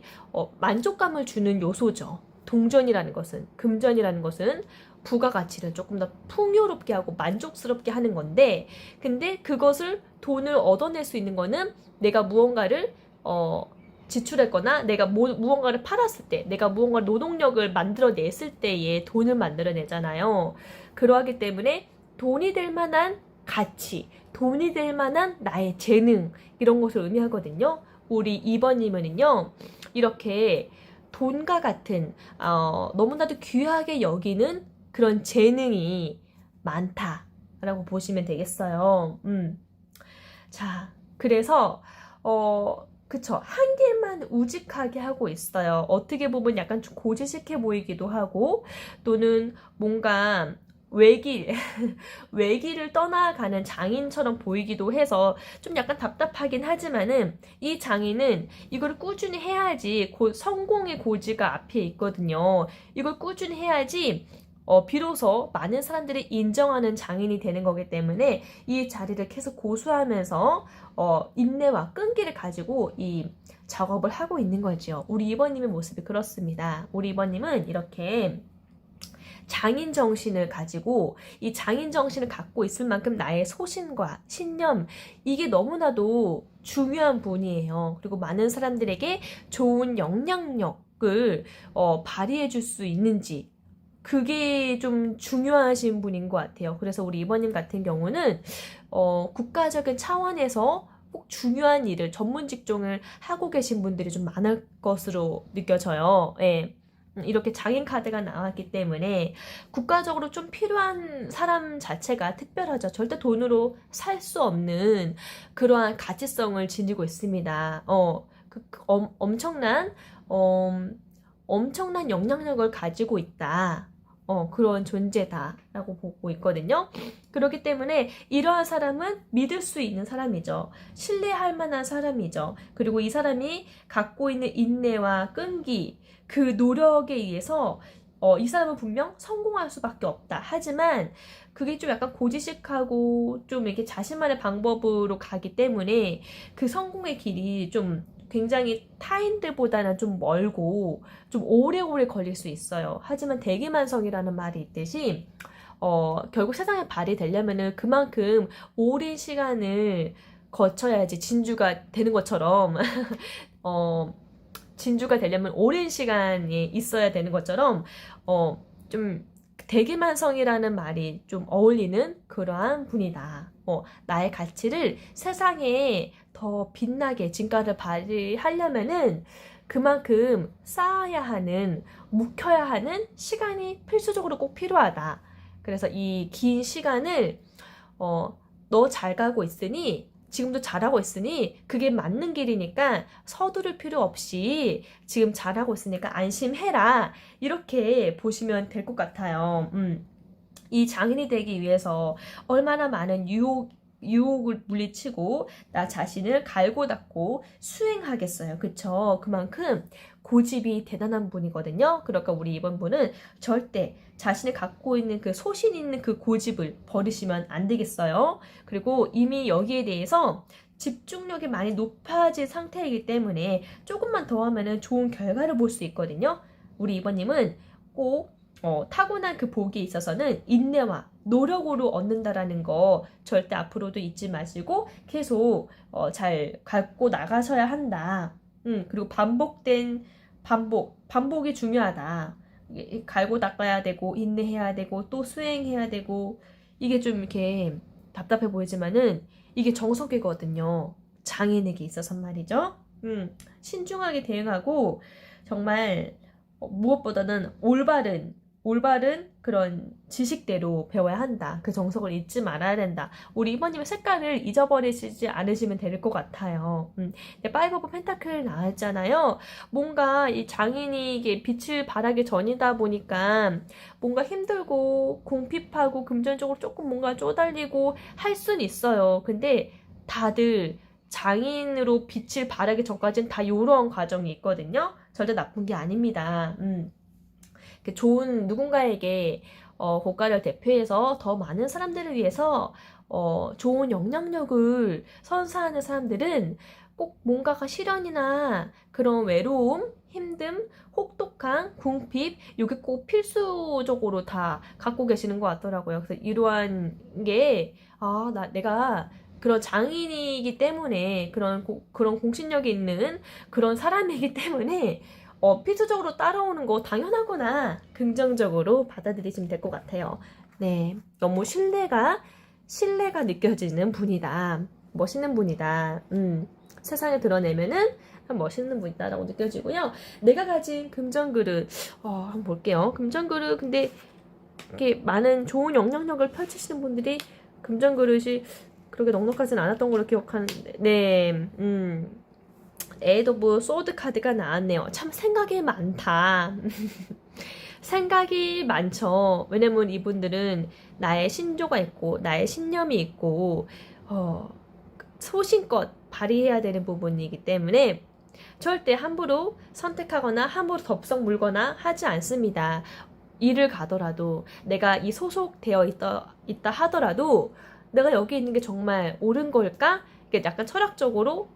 [SPEAKER 1] 만족감을 주는 요소죠. 금전이라는 것은 부가가치를 조금 더 풍요롭게 하고 만족스럽게 하는 건데 근데 그것을 돈을 얻어낼 수 있는 거는 내가 무언가를 지출했거나 내가 무언가를 팔았을 때 내가 무언가 노동력을 만들어냈을 때에 돈을 만들어내잖아요. 그러하기 때문에 돈이 될 만한 가치, 돈이 될 만한 나의 재능 이런 것을 의미하거든요. 우리 2번님은요 이렇게 돈과 같은 너무나도 귀하게 여기는 그런 재능이 많다라고 보시면 되겠어요. 자, 그래서 그쵸. 한 개만 우직하게 하고 있어요. 어떻게 보면 약간 좀 고지식해 보이기도 하고 또는 뭔가 외길을 떠나가는 장인처럼 보이기도 해서 좀 약간 답답하긴 하지만은 이 장인은 이걸 꾸준히 해야지 성공의 고지가 앞에 있거든요. 이걸 꾸준히 해야지 비로소 많은 사람들이 인정하는 장인이 되는 거기 때문에 이 자리를 계속 고수하면서 인내와 끈기를 가지고 이 작업을 하고 있는 거죠. 우리 2번님의 모습이 그렇습니다. 우리 2번님은 이렇게 장인 정신을 가지고 이 장인 정신을 갖고 있을 만큼 나의 소신과 신념 이게 너무나도 중요한 분이에요. 그리고 많은 사람들에게 좋은 영향력을 발휘해 줄 수 있는지 그게 좀 중요하신 분인 것 같아요. 그래서 우리 이번님 같은 경우는 국가적인 차원에서 꼭 중요한 일을 전문 직종을 하고 계신 분들이 좀 많을 것으로 느껴져요. 예. 이렇게 장인 카드가 나왔기 때문에 국가적으로 좀 필요한 사람 자체가 특별하죠. 절대 돈으로 살 수 없는 그러한 가치성을 지니고 있습니다. 엄청난 영향력을 가지고 있다. 그런 존재다라고 보고 있거든요. 그렇기 때문에 이러한 사람은 믿을 수 있는 사람이죠. 신뢰할 만한 사람이죠. 그리고 이 사람이 갖고 있는 인내와 끈기, 그 노력에 의해서 이 사람은 분명 성공할 수밖에 없다. 하지만 그게 좀 약간 고지식하고 좀 이렇게 자신만의 방법으로 가기 때문에 그 성공의 길이 좀 굉장히 타인들보다는 좀 멀고 좀 오래오래 걸릴 수 있어요. 하지만 대기만성이라는 말이 있듯이 결국 세상에 발이 되려면은 그만큼 오랜 시간을 거쳐야지 진주가 되는 것처럼 진주가 되려면 오랜 시간이 있어야 되는 것처럼 좀 대기만성이라는 말이 좀 어울리는 그러한 분이다. 나의 가치를 세상에 더 빛나게 진가를 발휘하려면은 그만큼 쌓아야 하는, 묵혀야 하는 시간이 필수적으로 꼭 필요하다. 그래서 이 긴 시간을 너 잘 가고 있으니 지금도 잘하고 있으니 그게 맞는 길이니까 서두를 필요 없이 지금 잘하고 있으니까 안심해라. 이렇게 보시면 될 것 같아요. 이 장인이 되기 위해서 얼마나 많은 유혹을 물리치고 나 자신을 갈고 닦고 수행하겠어요. 그쵸? 그만큼 고집이 대단한 분이거든요. 그러니까 우리 이번 분은 절대 자신이 갖고 있는 그 소신 있는 그 고집을 버리시면 안 되겠어요. 그리고 이미 여기에 대해서 집중력이 많이 높아진 상태이기 때문에 조금만 더 하면은 좋은 결과를 볼 수 있거든요. 우리 이번님은 꼭 타고난 그 복에 있어서는 인내와 노력으로 얻는다라는 거 절대 앞으로도 잊지 마시고 계속 잘 갖고 나가셔야 한다. 그리고 반복이 중요하다. 갈고 닦아야 되고 인내해야 되고 또 수행해야 되고 이게 좀 이렇게 답답해 보이지만은 이게 정석이거든요. 장인에게 있어서 말이죠. 신중하게 대응하고 정말 무엇보다는 올바른 그런 지식대로 배워야 한다. 그 정석을 잊지 말아야 된다. 우리 이번님의 색깔을 잊어버리시지 않으시면 될 것 같아요. 파이브 오브 펜타클 나왔잖아요. 뭔가 이 장인이 이게 빛을 발하게 전이다 보니까 뭔가 힘들고 궁핍하고 금전적으로 조금 뭔가 쪼달리고 할 순 있어요. 근데 다들 장인으로 빛을 발하기 전까지는 다 이런 과정이 있거든요. 절대 나쁜 게 아닙니다. 좋은 누군가에게 국가를 대표해서 더 많은 사람들을 위해서 좋은 영향력을 선사하는 사람들은 꼭 뭔가가 시련이나 그런 외로움, 힘듦, 혹독함, 궁핍 이게 꼭 필수적으로 다 갖고 계시는 것 같더라고요. 그래서 이러한 게 내가 그런 장인이기 때문에 그런 공신력이 있는 그런 사람이기 때문에 필수적으로 따라오는 거 당연하구나 긍정적으로 받아들이시면 될 것 같아요. 네, 너무 신뢰가 느껴지는 분이다. 멋있는 분이다. 세상에 드러내면은 멋있는 분이다라고 느껴지고요. 내가 가진 금전그릇 한번 볼게요. 금전그릇 근데 이렇게 많은 좋은 영향력을 펼치시는 분들이 금전그릇이 그렇게 넉넉하진 않았던 걸로 기억하는데 네, 에이드 오브 소드 카드가 나왔네요. 참 생각이 많다. 생각이 많죠. 왜냐면 이분들은 나의 신조가 있고 나의 신념이 있고 소신껏 발휘해야 되는 부분이기 때문에 절대 함부로 선택하거나 함부로 덥석 물거나 하지 않습니다. 일을 가더라도 내가 이 소속되어 있다 하더라도 내가 여기 있는 게 정말 옳은 걸까? 이게 약간 철학적으로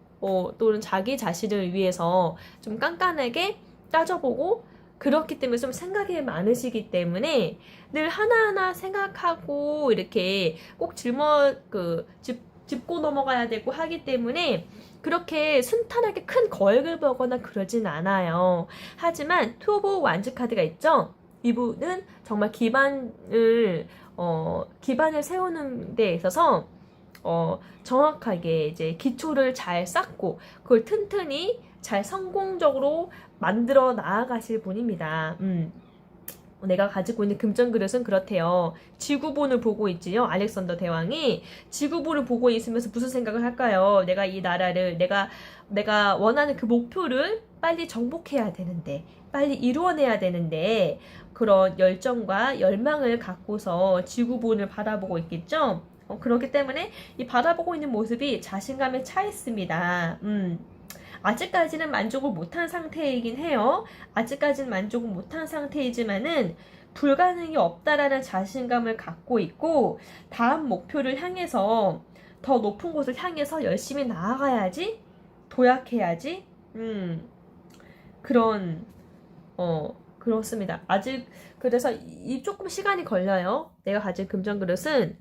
[SPEAKER 1] 또는 자기 자신을 위해서 좀 깐깐하게 따져보고 그렇기 때문에 좀 생각이 많으시기 때문에 늘 하나하나 생각하고 이렇게 꼭 짚고 넘어가야 되고 하기 때문에 그렇게 순탄하게 큰 거액을 벌거나 그러진 않아요. 하지만 투 오브 완즈 카드가 있죠? 이분은 정말 기반을 세우는 데 있어서 정확하게 이제 기초를 잘 쌓고 그걸 튼튼히 잘 성공적으로 만들어 나아가실 분입니다. 내가 가지고 있는 금전그릇은 그렇대요. 지구본을 보고 있지요. 알렉산더 대왕이 지구본을 보고 있으면서 무슨 생각을 할까요? 내가 이 나라를 내가 원하는 그 목표를 빨리 정복해야 되는데 빨리 이루어내야 되는데 그런 열정과 열망을 갖고서 지구본을 바라보고 있겠죠. 그렇기 때문에 이 바라보고 있는 모습이 자신감에 차 있습니다. 아직까지는 만족을 못한 상태이긴 해요. 아직까지는 만족을 못한 상태이지만은 불가능이 없다라는 자신감을 갖고 있고 다음 목표를 향해서 더 높은 곳을 향해서 열심히 나아가야지 도약해야지 그렇습니다. 아직 그래서 조금 시간이 걸려요. 내가 가진 금전그릇은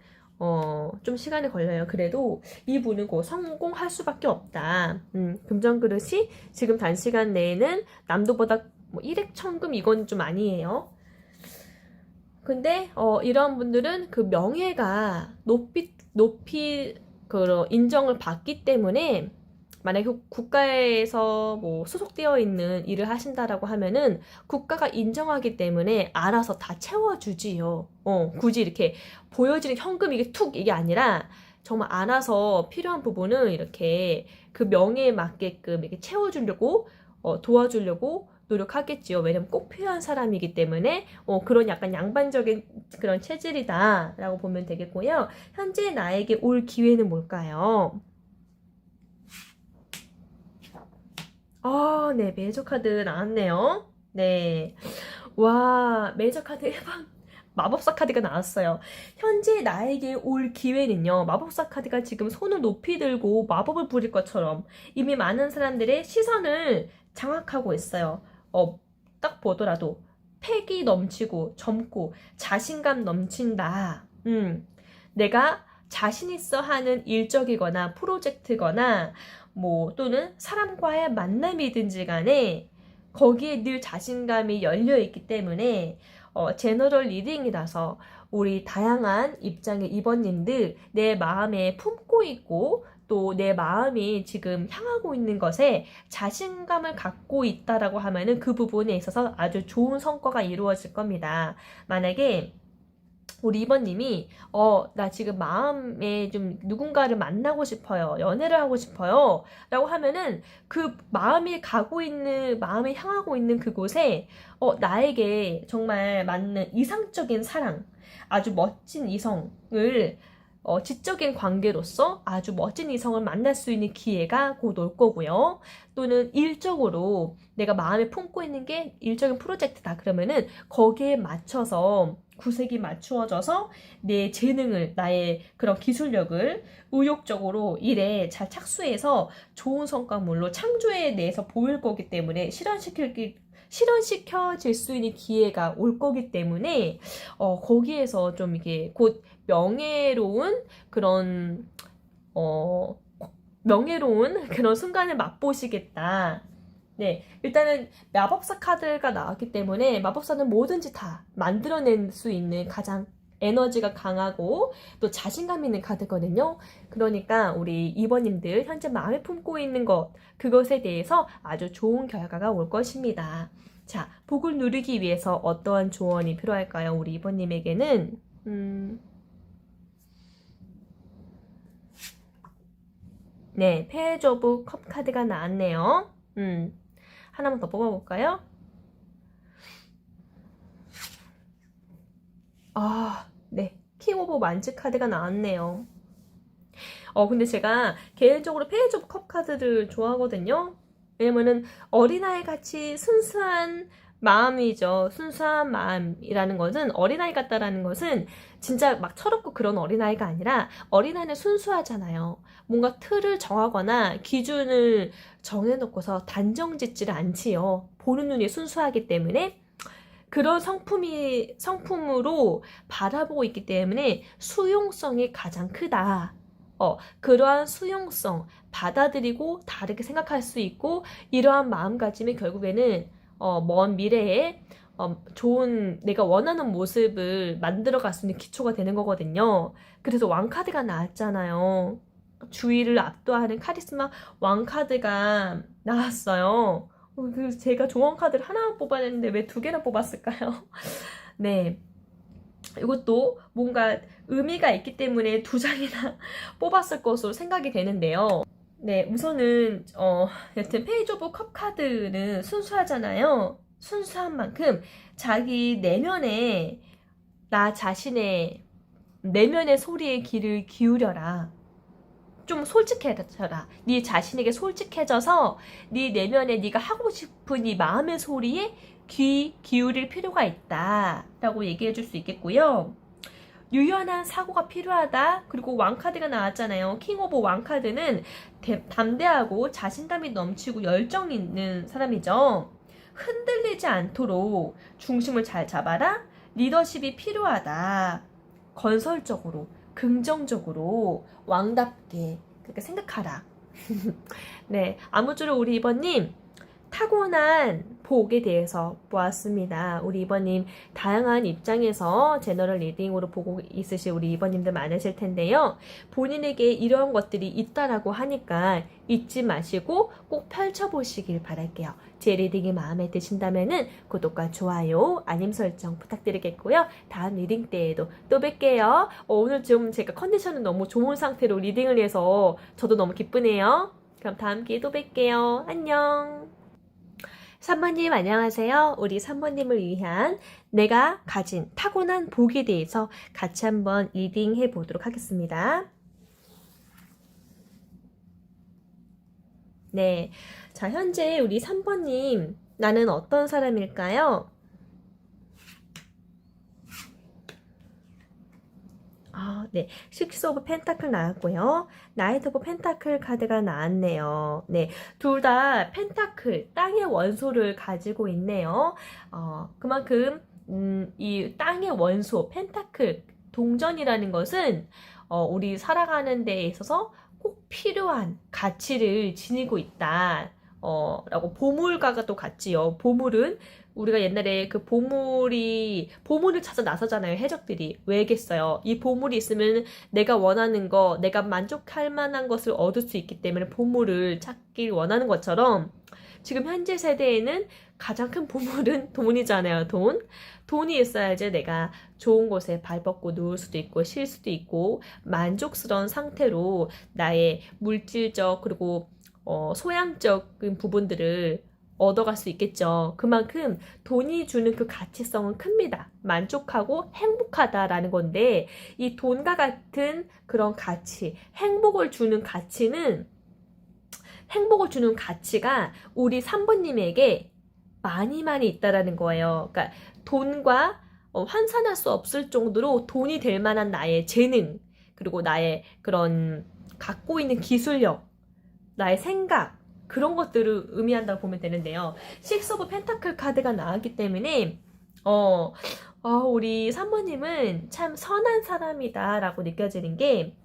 [SPEAKER 1] 좀 시간이 걸려요. 그래도 이분은 곧 성공할 수밖에 없다. 금전그릇이 지금 단시간 내에는 남도보다 뭐 일액 천금 이건 좀 아니에요. 근데 이런 분들은 그 명예가 높이 인정을 받기 때문에 만약에 국가에서 뭐 소속되어 있는 일을 하신다라고 하면은 국가가 인정하기 때문에 알아서 다 채워주지요. 굳이 이렇게 보여지는 현금 이게 아니라 정말 알아서 필요한 부분은 이렇게 그 명예에 맞게끔 이렇게 채워주려고 도와주려고 노력하겠지요. 왜냐면 꼭 필요한 사람이기 때문에 그런 약간 양반적인 그런 체질이다 라고 보면 되겠고요. 현재 나에게 올 기회는 뭘까요? 네, 메이저 카드 나왔네요. 네. 와, 메이저 카드 1번 마법사 카드가 나왔어요. 현재 나에게 올 기회는요. 마법사 카드가 지금 손을 높이 들고 마법을 부릴 것처럼 이미 많은 사람들의 시선을 장악하고 있어요. 딱 보더라도 패기 넘치고 젊고 자신감 넘친다. 내가 자신 있어 하는 일적이거나 프로젝트거나 뭐 또는 사람과의 만남이든지 간에 거기에 늘 자신감이 열려 있기 때문에 제너럴 리딩이라서 우리 다양한 입장의 이번님들 내 마음에 품고 있고 또 내 마음이 지금 향하고 있는 것에 자신감을 갖고 있다라고 하면은 그 부분에 있어서 아주 좋은 성과가 이루어질 겁니다. 만약에 우리 2번님이 나 지금 마음에 좀 누군가를 만나고 싶어요. 연애를 하고 싶어요. 라고 하면은 그 마음이 가고 있는, 마음이 향하고 있는 그곳에 나에게 정말 맞는 이상적인 사랑, 아주 멋진 이성을 지적인 관계로서 아주 멋진 이성을 만날 수 있는 기회가 곧 올 거고요. 또는 일적으로 내가 마음에 품고 있는 게 일적인 프로젝트다. 그러면은 거기에 맞춰서 구색이 맞추어져서 내 재능을, 나의 그런 기술력을 의욕적으로 일에 잘 착수해서 좋은 성과물로 창조에 내서 보일 거기 때문에 실현시켜질 수 있는 기회가 올 거기 때문에 거기에서 좀 이게 곧 명예로운 그런 그런 순간을 맛보시겠다. 네, 일단은 마법사 카드가 나왔기 때문에 마법사는 뭐든지 다 만들어낼 수 있는 가장 에너지가 강하고 또 자신감 있는 카드거든요. 그러니까 우리 2번님들 현재 마음에 품고 있는 것, 그것에 대해서 아주 좋은 결과가 올 것입니다. 자, 복을 누리기 위해서 어떠한 조언이 필요할까요? 우리 2번님에게는 네, 페이지 오브 컵 카드가 나왔네요. 하나만 더 뽑아볼까요? 네. 킹 오브 만지 카드가 나왔네요. 근데 제가 개인적으로 페이지 오브 컵 카드를 좋아하거든요. 왜냐면은 어린아이 같이 순수한 마음이죠. 순수한 마음이라는 것은 어린아이 같다라는 것은 진짜 막 철없고 그런 어린아이가 아니라 어린아이는 순수하잖아요. 뭔가 틀을 정하거나 기준을 정해놓고서 단정짓지를 않지요. 보는 눈이 순수하기 때문에 그런 성품으로 바라보고 있기 때문에 수용성이 가장 크다. 그러한 수용성, 받아들이고 다르게 생각할 수 있고 이러한 마음가짐이 결국에는 먼 미래에 좋은 내가 원하는 모습을 만들어갈 수 있는 기초가 되는 거거든요. 그래서 왕카드가 나왔잖아요. 주위를 압도하는 카리스마 왕카드가 나왔어요. 그래서 제가 조언 카드를 하나만 뽑아냈는데 왜 두 개나 뽑았을까요? 네. 이것도 뭔가 의미가 있기 때문에 두 장이나 뽑았을 것으로 생각이 되는데요. 네, 우선은 여튼 페이지 오브 컵 카드는 순수하잖아요. 순수한 만큼 자기 내면에 나 자신의 내면의 소리에 귀를 기울여라. 좀 솔직해져라. 네 자신에게 솔직해져서 네 내면에 네가 하고 싶은 이 마음의 소리에 귀 기울일 필요가 있다 라고 얘기해 줄 수 있겠고요. 유연한 사고가 필요하다. 그리고 왕카드가 나왔잖아요. 킹 오브 왕카드는 담대하고 자신감이 넘치고 열정 있는 사람이죠. 흔들리지 않도록 중심을 잘 잡아라. 리더십이 필요하다. 건설적으로 긍정적으로 왕답게 그렇게 생각하라. 네, 아무쪼록 우리 2번님 타고난 복에 대해서 보았습니다. 우리 2번님 다양한 입장에서 제너럴 리딩으로 보고 있으실 우리 2번님들 많으실 텐데요. 본인에게 이런 것들이 있다라고 하니까 잊지 마시고 꼭 펼쳐보시길 바랄게요. 제 리딩이 마음에 드신다면 구독과 좋아요, 알림 설정 부탁드리겠고요. 다음 리딩 때에도 또 뵐게요. 오늘 좀 제가 컨디션은 너무 좋은 상태로 리딩을 해서 저도 너무 기쁘네요. 그럼 다음 기회에 또 뵐게요. 안녕. 3번님 안녕하세요. 우리 3번님을 위한 내가 가진 타고난 복에 대해서 같이 한번 리딩해 보도록 하겠습니다. 네, 자 현재 우리 3번님 나는 어떤 사람일까요? 네. 식스 오브 펜타클 나왔고요. 나이트 오브 펜타클 카드가 나왔네요. 네. 둘 다 펜타클, 땅의 원소를 가지고 있네요. 그만큼, 이 땅의 원소, 펜타클, 동전이라는 것은, 우리 살아가는 데 있어서 꼭 필요한 가치를 지니고 있다. 라고 보물과가 또 같지요. 보물은 우리가 옛날에 그 보물을 찾아 나서잖아요. 해적들이. 왜겠어요? 이 보물이 있으면 내가 원하는 거, 내가 만족할 만한 것을 얻을 수 있기 때문에 보물을 찾길 원하는 것처럼 지금 현재 세대에는 가장 큰 보물은 돈이잖아요. 돈이 있어야지 내가 좋은 곳에 발 뻗고 누울 수도 있고 쉴 수도 있고 만족스러운 상태로 나의 물질적 그리고 소양적인 부분들을 얻어갈 수 있겠죠. 그만큼 돈이 주는 그 가치성은 큽니다. 만족하고 행복하다라는 건데 이 돈과 같은 그런 가치, 행복을 주는 가치가 우리 3번님에게 많이 있다라는 거예요. 그러니까 돈과 환산할 수 없을 정도로 돈이 될 만한 나의 재능, 그리고 나의 그런 갖고 있는 기술력, 나의 생각, 그런 것들을 의미한다고 보면 되는데요. 식스 오브 펜타클 카드가 나왔기 때문에 우리 3번님은 참 선한 사람이다 라고 느껴지는 게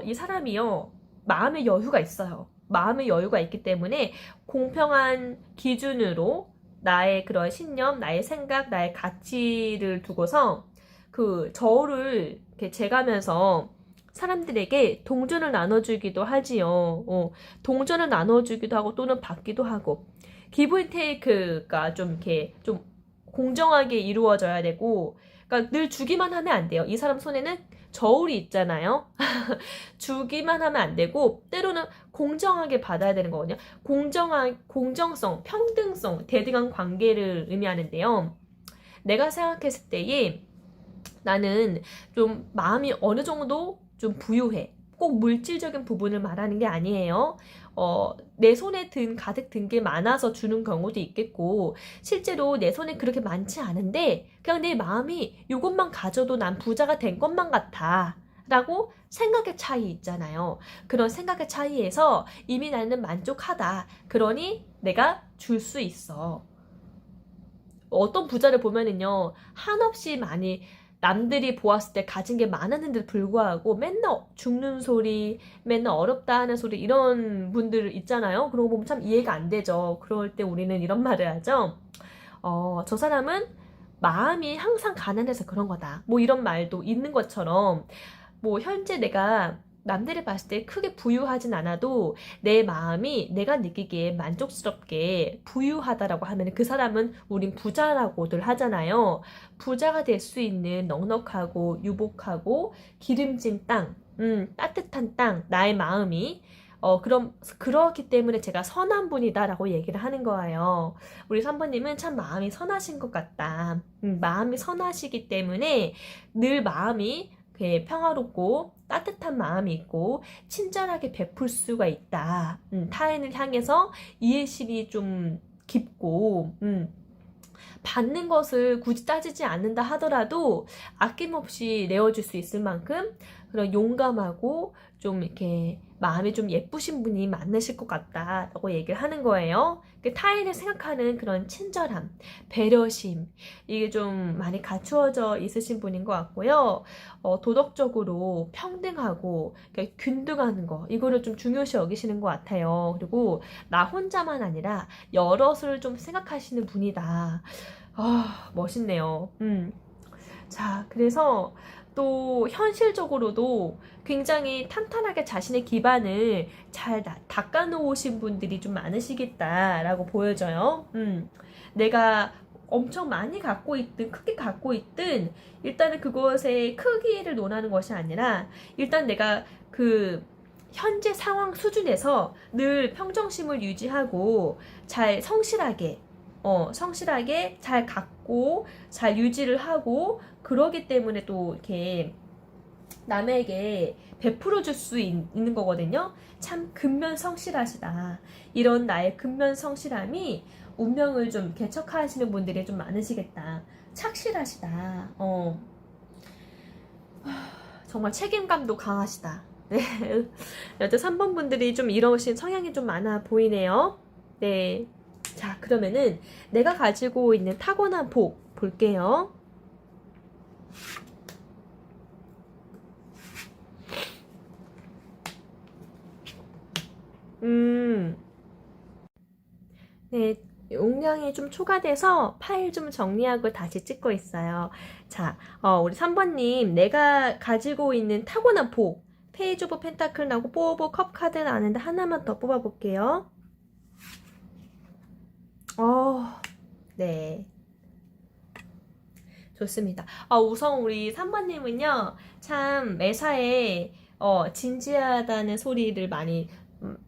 [SPEAKER 1] 이 사람이요 마음의 여유가 있어요. 마음의 여유가 있기 때문에 공평한 기준으로 나의 그런 신념, 나의 생각, 나의 가치를 두고서 그 저울을 이렇게 재가면서 사람들에게 동전을 나눠주기도 하지요. 동전을 나눠주기도 하고 또는 받기도 하고 기브 앤 테이크가 좀 이렇게 좀 공정하게 이루어져야 되고 그러니까 늘 주기만 하면 안 돼요. 이 사람 손에는 저울이 있잖아요. 주기만 하면 안 되고 때로는 공정하게 받아야 되는 거거든요. 공정성, 평등성, 대등한 관계를 의미하는데요. 내가 생각했을 때에 나는 좀 마음이 어느 정도 좀 부유해. 꼭 물질적인 부분을 말하는 게 아니에요. 내 손에 가득 든 게 많아서 주는 경우도 있겠고, 실제로 내 손에 그렇게 많지 않은데, 그냥 내 마음이 이것만 가져도 난 부자가 된 것만 같아. 라고 생각의 차이 있잖아요. 그런 생각의 차이에서 이미 나는 만족하다. 그러니 내가 줄 수 있어. 어떤 부자를 보면은요, 한없이 많이 남들이 보았을 때 가진 게 많았는데도 불구하고 맨날 죽는 소리, 맨날 어렵다 하는 소리 이런 분들 있잖아요. 그런 거 보면 참 이해가 안 되죠. 그럴 때 우리는 이런 말을 하죠. 저 사람은 마음이 항상 가난해서 그런 거다. 뭐 이런 말도 있는 것처럼 뭐 현재 내가 남들이 봤을 때 크게 부유하진 않아도 내 마음이 내가 느끼기에 만족스럽게 부유하다라고 하면 그 사람은 우린 부자라고들 하잖아요. 부자가 될 수 있는 넉넉하고 유복하고 기름진 땅, 따뜻한 땅, 나의 마음이 그렇기 때문에 제가 선한 분이다라고 얘기를 하는 거예요. 우리 3번님은 참 마음이 선하신 것 같다. 마음이 선하시기 때문에 늘 마음이 평화롭고 따뜻한 마음이 있고 친절하게 베풀 수가 있다. 타인을 향해서 이해심이 좀 깊고 받는 것을 굳이 따지지 않는다 하더라도 아낌없이 내어줄 수 있을 만큼 그런 용감하고 좀 이렇게 마음이 좀 예쁘신 분이 많으실 것 같다라고 얘기를 하는 거예요. 타인을 생각하는 그런 친절함, 배려심 이게 좀 많이 갖추어져 있으신 분인 것 같고요. 도덕적으로 평등하고 균등하는 거 이거를 좀 중요시 여기시는 것 같아요. 그리고 나 혼자만 아니라 여럿을 좀 생각하시는 분이다. 멋있네요. 자, 그래서 또 현실적으로도 굉장히 탄탄하게 자신의 기반을 잘 닦아놓으신 분들이 좀 많으시겠다라고 보여져요. 내가 엄청 많이 갖고 있든 크게 갖고 있든 일단은 그것의 크기를 논하는 것이 아니라 일단 내가 그 현재 상황 수준에서 늘 평정심을 유지하고 잘 성실하게 성실하게 잘 갖고 잘 유지를 하고 그러기 때문에 또 이렇게 남에게 베풀어 줄 수 있는 거거든요. 참 근면 성실하시다. 이런 나의 근면 성실함이 운명을 좀 개척하시는 분들이 좀 많으시겠다. 착실하시다. 정말 책임감도 강하시다. 네. 여자 3번 분들이 좀 이러신 성향이 좀 많아 보이네요. 네. 자, 그러면은 내가 가지고 있는 타고난 복 볼게요. 네, 용량이 좀 초과돼서 파일 좀 정리하고 다시 찍고 있어요. 자, 우리 3번님, 내가 가지고 있는 타고난 복, 페이지 오브 펜타클 나오고 뽀뽀 컵 카드 나왔는데 하나만 더 뽑아볼게요. 네. 좋습니다. 우선 우리 3번님은요, 참 매사에 진지하다는 소리를 많이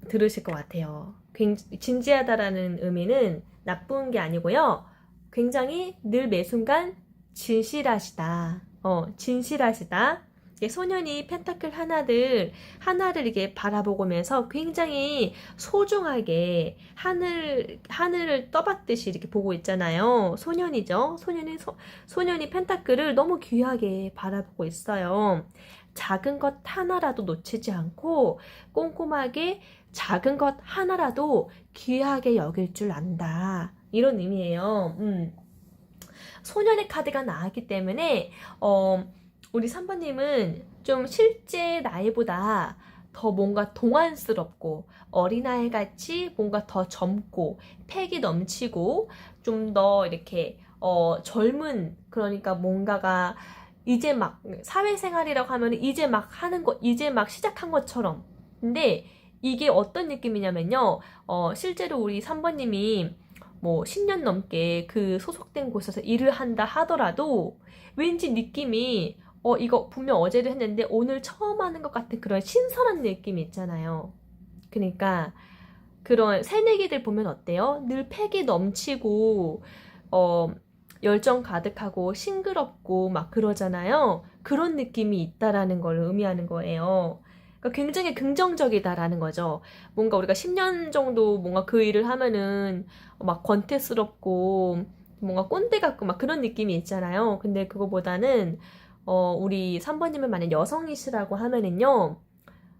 [SPEAKER 1] 들으실 것 같아요. 진지하다라는 의미는 나쁜 게 아니고요. 굉장히 늘 매순간 진실하시다. 진실하시다. 소년이 펜타클 하나를 이게 바라보면서 굉장히 소중하게 하늘을 떠받듯이 이렇게 보고 있잖아요. 소년이죠. 소년이 펜타클을 너무 귀하게 바라보고 있어요. 작은 것 하나라도 놓치지 않고 꼼꼼하게 작은 것 하나라도 귀하게 여길 줄 안다. 이런 의미예요. 소년의 카드가 나왔기 때문에 우리 3번님은 좀 실제 나이보다 더 뭔가 동안스럽고 어린아이 같이 뭔가 더 젊고 패기 넘치고 좀 더 이렇게 젊은, 그러니까 뭔가가 이제 막 사회생활이라고 하면 이제 막 하는 거, 이제 막 시작한 것처럼. 근데 이게 어떤 느낌이냐면요. 실제로 우리 3번님이 뭐 10년 넘게 그 소속된 곳에서 일을 한다 하더라도 왠지 느낌이 이거 분명 어제도 했는데 오늘 처음 하는 것 같은 그런 신선한 느낌이 있잖아요. 그러니까 그런 새내기들 보면 어때요? 늘 패기 넘치고 열정 가득하고 싱그럽고 막 그러잖아요. 그런 느낌이 있다라는 걸 의미하는 거예요. 그러니까 굉장히 긍정적이다라는 거죠. 뭔가 우리가 10년 정도 뭔가 그 일을 하면은 막 권태스럽고 뭔가 꼰대 같고 막 그런 느낌이 있잖아요. 근데 그거보다는 우리 3번님은 만약 여성이시라고 하면은요.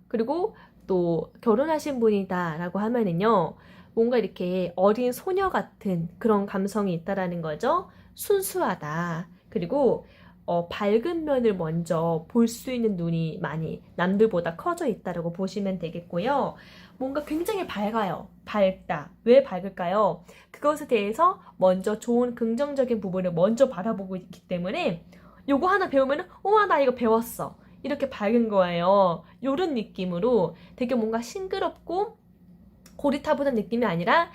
[SPEAKER 1] 그리고 또 결혼하신 분이다라고 하면은요. 뭔가 이렇게 어린 소녀 같은 그런 감성이 있다라는 거죠. 순수하다. 그리고 밝은 면을 먼저 볼 수 있는 눈이 많이 남들보다 커져 있다라고 보시면 되겠고요. 뭔가 굉장히 밝아요. 밝다. 왜 밝을까요? 그것에 대해서 먼저 좋은 긍정적인 부분을 먼저 바라보고 있기 때문에 요거 하나 배우면은 우와 나 이거 배웠어. 이렇게 밝은 거예요. 요런 느낌으로 되게 뭔가 싱그럽고 고리타분한 느낌이 아니라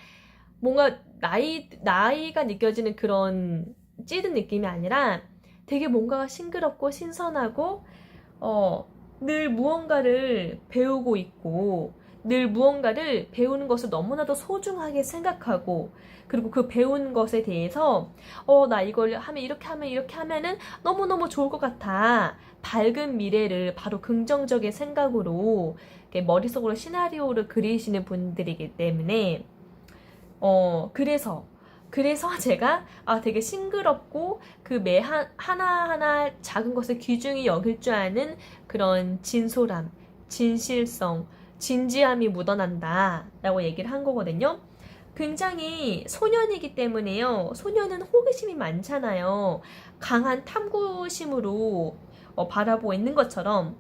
[SPEAKER 1] 뭔가 나이가 느껴지는 그런 찌든 느낌이 아니라 되게 뭔가가 싱그럽고 신선하고 늘 무언가를 배우고 있고 늘 무언가를 배우는 것을 너무나도 소중하게 생각하고 그리고 그 배운 것에 대해서 나 이걸 하면 이렇게 하면은 너무너무 좋을 것 같아. 밝은 미래를 바로 긍정적인 생각으로 머릿속으로 시나리오를 그리시는 분들이기 때문에 그래서 제가 되게 싱그럽고 그 매 하나하나 작은 것을 귀중히 여길 줄 아는 그런 진솔함, 진실성, 진지함이 묻어난다 라고 얘기를 한 거거든요. 굉장히 소년이기 때문에요. 소년은 호기심이 많잖아요. 강한 탐구심으로 바라보고 있는 것처럼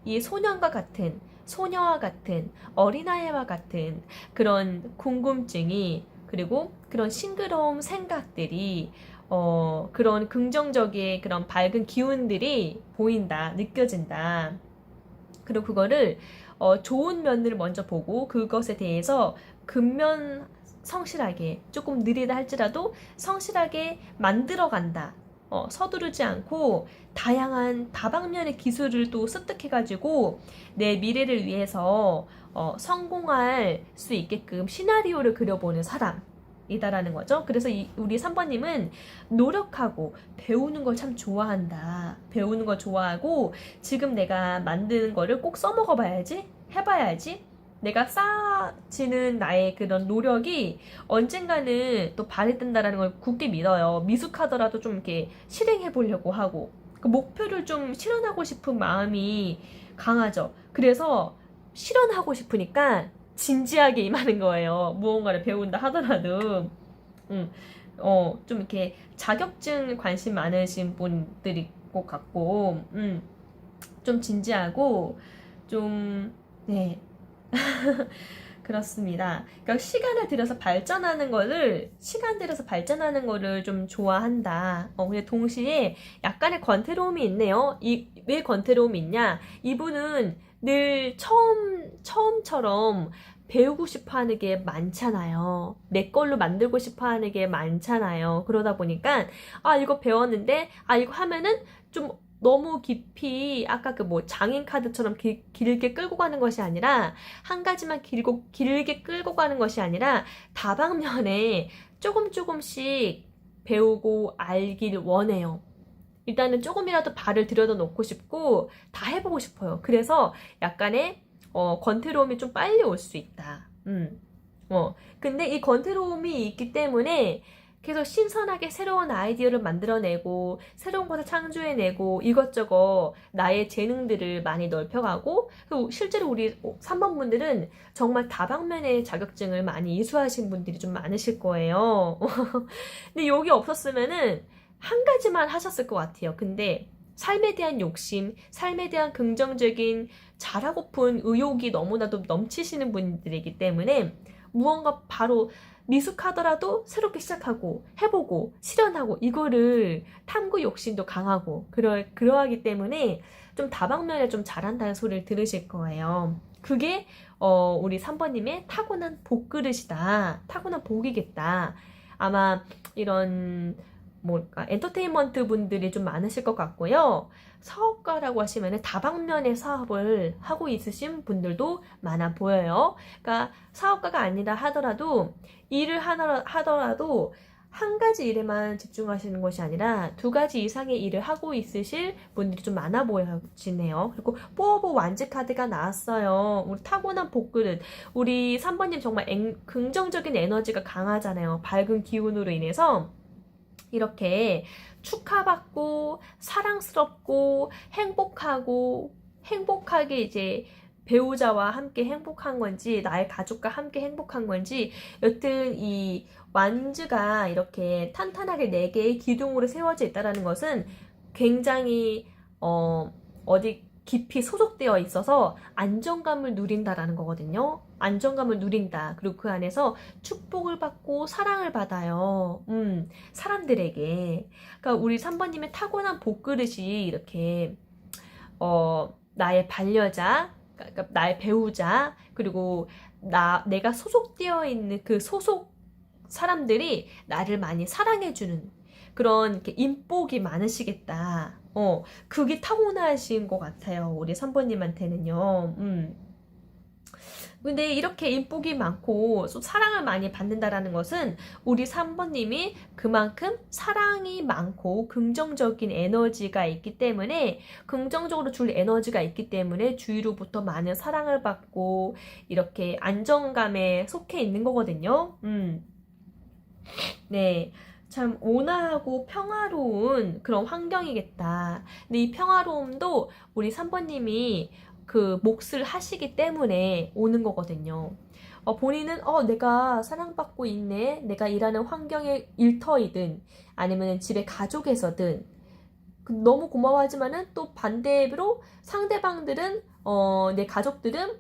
[SPEAKER 1] 이 소년과 같은, 소녀와 같은, 어린아이와 같은 그런 궁금증이 그리고 그런 싱그러운 생각들이 그런 긍정적인 그런 밝은 기운들이 보인다, 느껴진다. 그리고 그거를 좋은 면을 먼저 보고 그것에 대해서 근면 성실하게 조금 느리다 할지라도 성실하게 만들어 간다. 서두르지 않고 다양한 다방면의 기술을 또 습득해가지고 내 미래를 위해서 성공할 수 있게끔 시나리오를 그려보는 사람이다라는 거죠. 그래서 우리 3번님은 노력하고 배우는 걸 참 좋아한다. 배우는 걸 좋아하고 지금 내가 만드는 거를 꼭 써먹어봐야지, 해봐야지. 내가 쌓아지는 나의 그런 노력이 언젠가는 또 발휘된다라는 걸 굳게 믿어요. 미숙하더라도 좀 이렇게 실행해 보려고 하고 그 목표를 좀 실현하고 싶은 마음이 강하죠. 그래서 실현하고 싶으니까 진지하게 임하는 거예요. 무언가를 배운다 하더라도. 좀 이렇게 자격증 관심 많으신 분들이 것 같고, 좀 진지하고, 좀, 네. 그렇습니다. 그러니까 시간 들여서 발전하는 거를 좀 좋아한다. 근데 동시에 약간의 권태로움이 있네요. 왜 권태로움이 있냐? 이분은 늘 처음처럼 배우고 싶어 하는 게 많잖아요. 내 걸로 만들고 싶어 하는 게 많잖아요. 그러다 보니까, 이거 배웠는데, 이거 하면은 좀 너무 깊이 아까 그 뭐 장인 카드처럼 길게 끌고 가는 것이 아니라 한 가지만 길게 끌고 가는 것이 아니라 다방면에 조금씩 배우고 알길 원해요. 일단은 조금이라도 발을 들여다 놓고 싶고 다 해보고 싶어요. 그래서 약간의 권태로움이 좀 빨리 올 수 있다. 근데 이 권태로움이 있기 때문에 계속 신선하게 새로운 아이디어를 만들어내고 새로운 것을 창조해내고 이것저것 나의 재능들을 많이 넓혀가고 실제로 우리 3번 분들은 정말 다방면의 자격증을 많이 이수하신 분들이 좀 많으실 거예요. 근데 여기 없었으면은 한 가지만 하셨을 것 같아요. 근데 삶에 대한 욕심, 삶에 대한 긍정적인 잘하고픈 의욕이 너무나도 넘치시는 분들이기 때문에 무언가 바로 미숙하더라도 새롭게 시작하고 해보고 실현하고 이거를 탐구 욕심도 강하고 그러하기 때문에 좀 다방면에 좀 잘한다는 소리를 들으실 거예요. 그게 우리 3번님의 타고난 복그릇이다. 타고난 복이겠다. 아마 이런 엔터테인먼트 분들이 좀 많으실 것 같고요. 사업가라고 하시면 다방면의 사업을 하고 있으신 분들도 많아 보여요. 그러니까 사업가가 아니라 하더라도 일을 하더라도 한 가지 일에만 집중하시는 것이 아니라 두 가지 이상의 일을 하고 있으실 분들이 좀 많아 보여지네요. 그리고 뽀뽀 완즈 카드가 나왔어요. 우리 타고난 복그릇. 우리 3번님 정말 긍정적인 에너지가 강하잖아요. 밝은 기운으로 인해서 이렇게 축하받고 사랑스럽고 행복하게 이제 배우자와 함께 행복한 건지 나의 가족과 함께 행복한 건지 여튼 이 완즈가 이렇게 탄탄하게 4개의 기둥으로 세워져 있다는 것은 굉장히 어디 깊이 소속되어 있어서 안정감을 누린다라는 거거든요. 안정감을 누린다. 그리고 그 안에서 축복을 받고 사랑을 받아요. 사람들에게. 그러니까 우리 3번님의 타고난 복그릇이 이렇게 나의 반려자, 그러니까 나의 배우자, 그리고 내가 소속되어 있는 그 소속 사람들이 나를 많이 사랑해주는 그런 이렇게 인복이 많으시겠다. 그게 타고나신 것 같아요. 우리 3번님한테는요. 근데 이렇게 인복이 많고 사랑을 많이 받는다라는 것은 우리 3번님이 그만큼 사랑이 많고 긍정적인 에너지가 있기 때문에 긍정적으로 줄 에너지가 있기 때문에 주위로부터 많은 사랑을 받고 이렇게 안정감에 속해 있는 거거든요. 네. 참 온화하고 평화로운 그런 환경이겠다. 근데 이 평화로움도 우리 3번님이 그 몫을 하시기 때문에 오는 거거든요. 본인은 내가 사랑받고 있네. 내가 일하는 환경의 일터이든 아니면 집에 가족에서든 너무 고마워하지만은 또 반대로 상대방들은 내 가족들은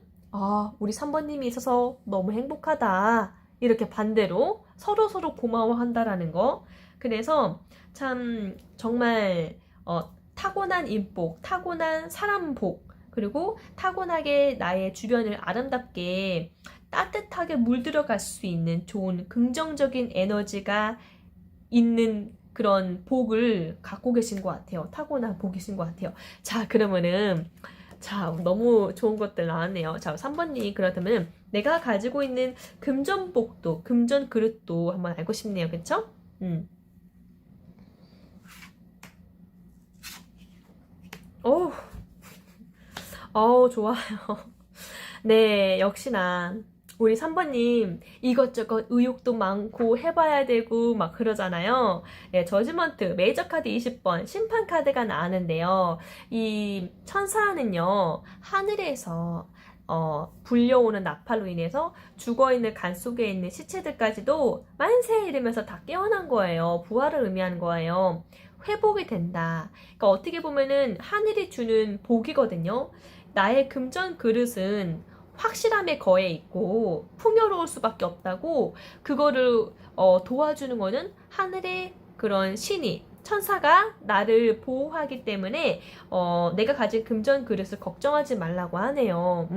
[SPEAKER 1] 우리 3번님이 있어서 너무 행복하다. 이렇게 반대로 서로 고마워한다라는 거. 그래서 참 정말 타고난 인복, 타고난 사람복, 그리고 타고나게 나의 주변을 아름답게 따뜻하게 물들어갈 수 있는 좋은 긍정적인 에너지가 있는 그런 복을 갖고 계신 것 같아요. 타고난 복이신 것 같아요. 자, 그러면은 자, 너무 좋은 것들 나왔네요. 자, 3번님 그렇다면 내가 가지고 있는 금전복도, 금전 그릇도 한번 알고 싶네요. 그쵸? 좋아요. 네, 역시나 우리 3번님 이것저것 의욕도 많고 해봐야 되고 막 그러잖아요. 네, 저지먼트 메이저 카드 20번 심판 카드가 나왔는데요. 이 천사는요, 하늘에서 불려오는 나팔로 인해서 죽어있는 간 속에 있는 시체들까지도 만세 이러면서 다 깨어난 거예요. 부활을 의미하는 거예요. 회복이 된다. 그러니까 어떻게 보면은 하늘이 주는 복이거든요. 나의 금전 그릇은 확실함에 거해 있고 풍요로울 수밖에 없다고, 그거를 도와주는 거는 하늘의 그런 신이, 천사가 나를 보호하기 때문에 내가 가진 금전 그릇을 걱정하지 말라고 하네요.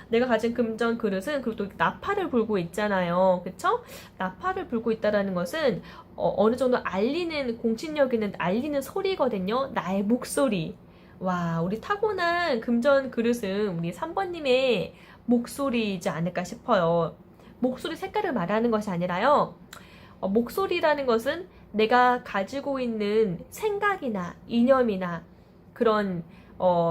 [SPEAKER 1] 내가 가진 금전 그릇은, 그리고 또 나팔을 불고 있잖아요. 그쵸? 나팔을 불고 있다라는 것은 어느 정도 알리는, 공신력 있는 알리는 소리거든요. 나의 목소리. 와, 우리 타고난 금전 그릇은 우리 3번님의 목소리이지 않을까 싶어요. 목소리 색깔을 말하는 것이 아니라요. 목소리라는 것은 내가 가지고 있는 생각이나 이념이나 그런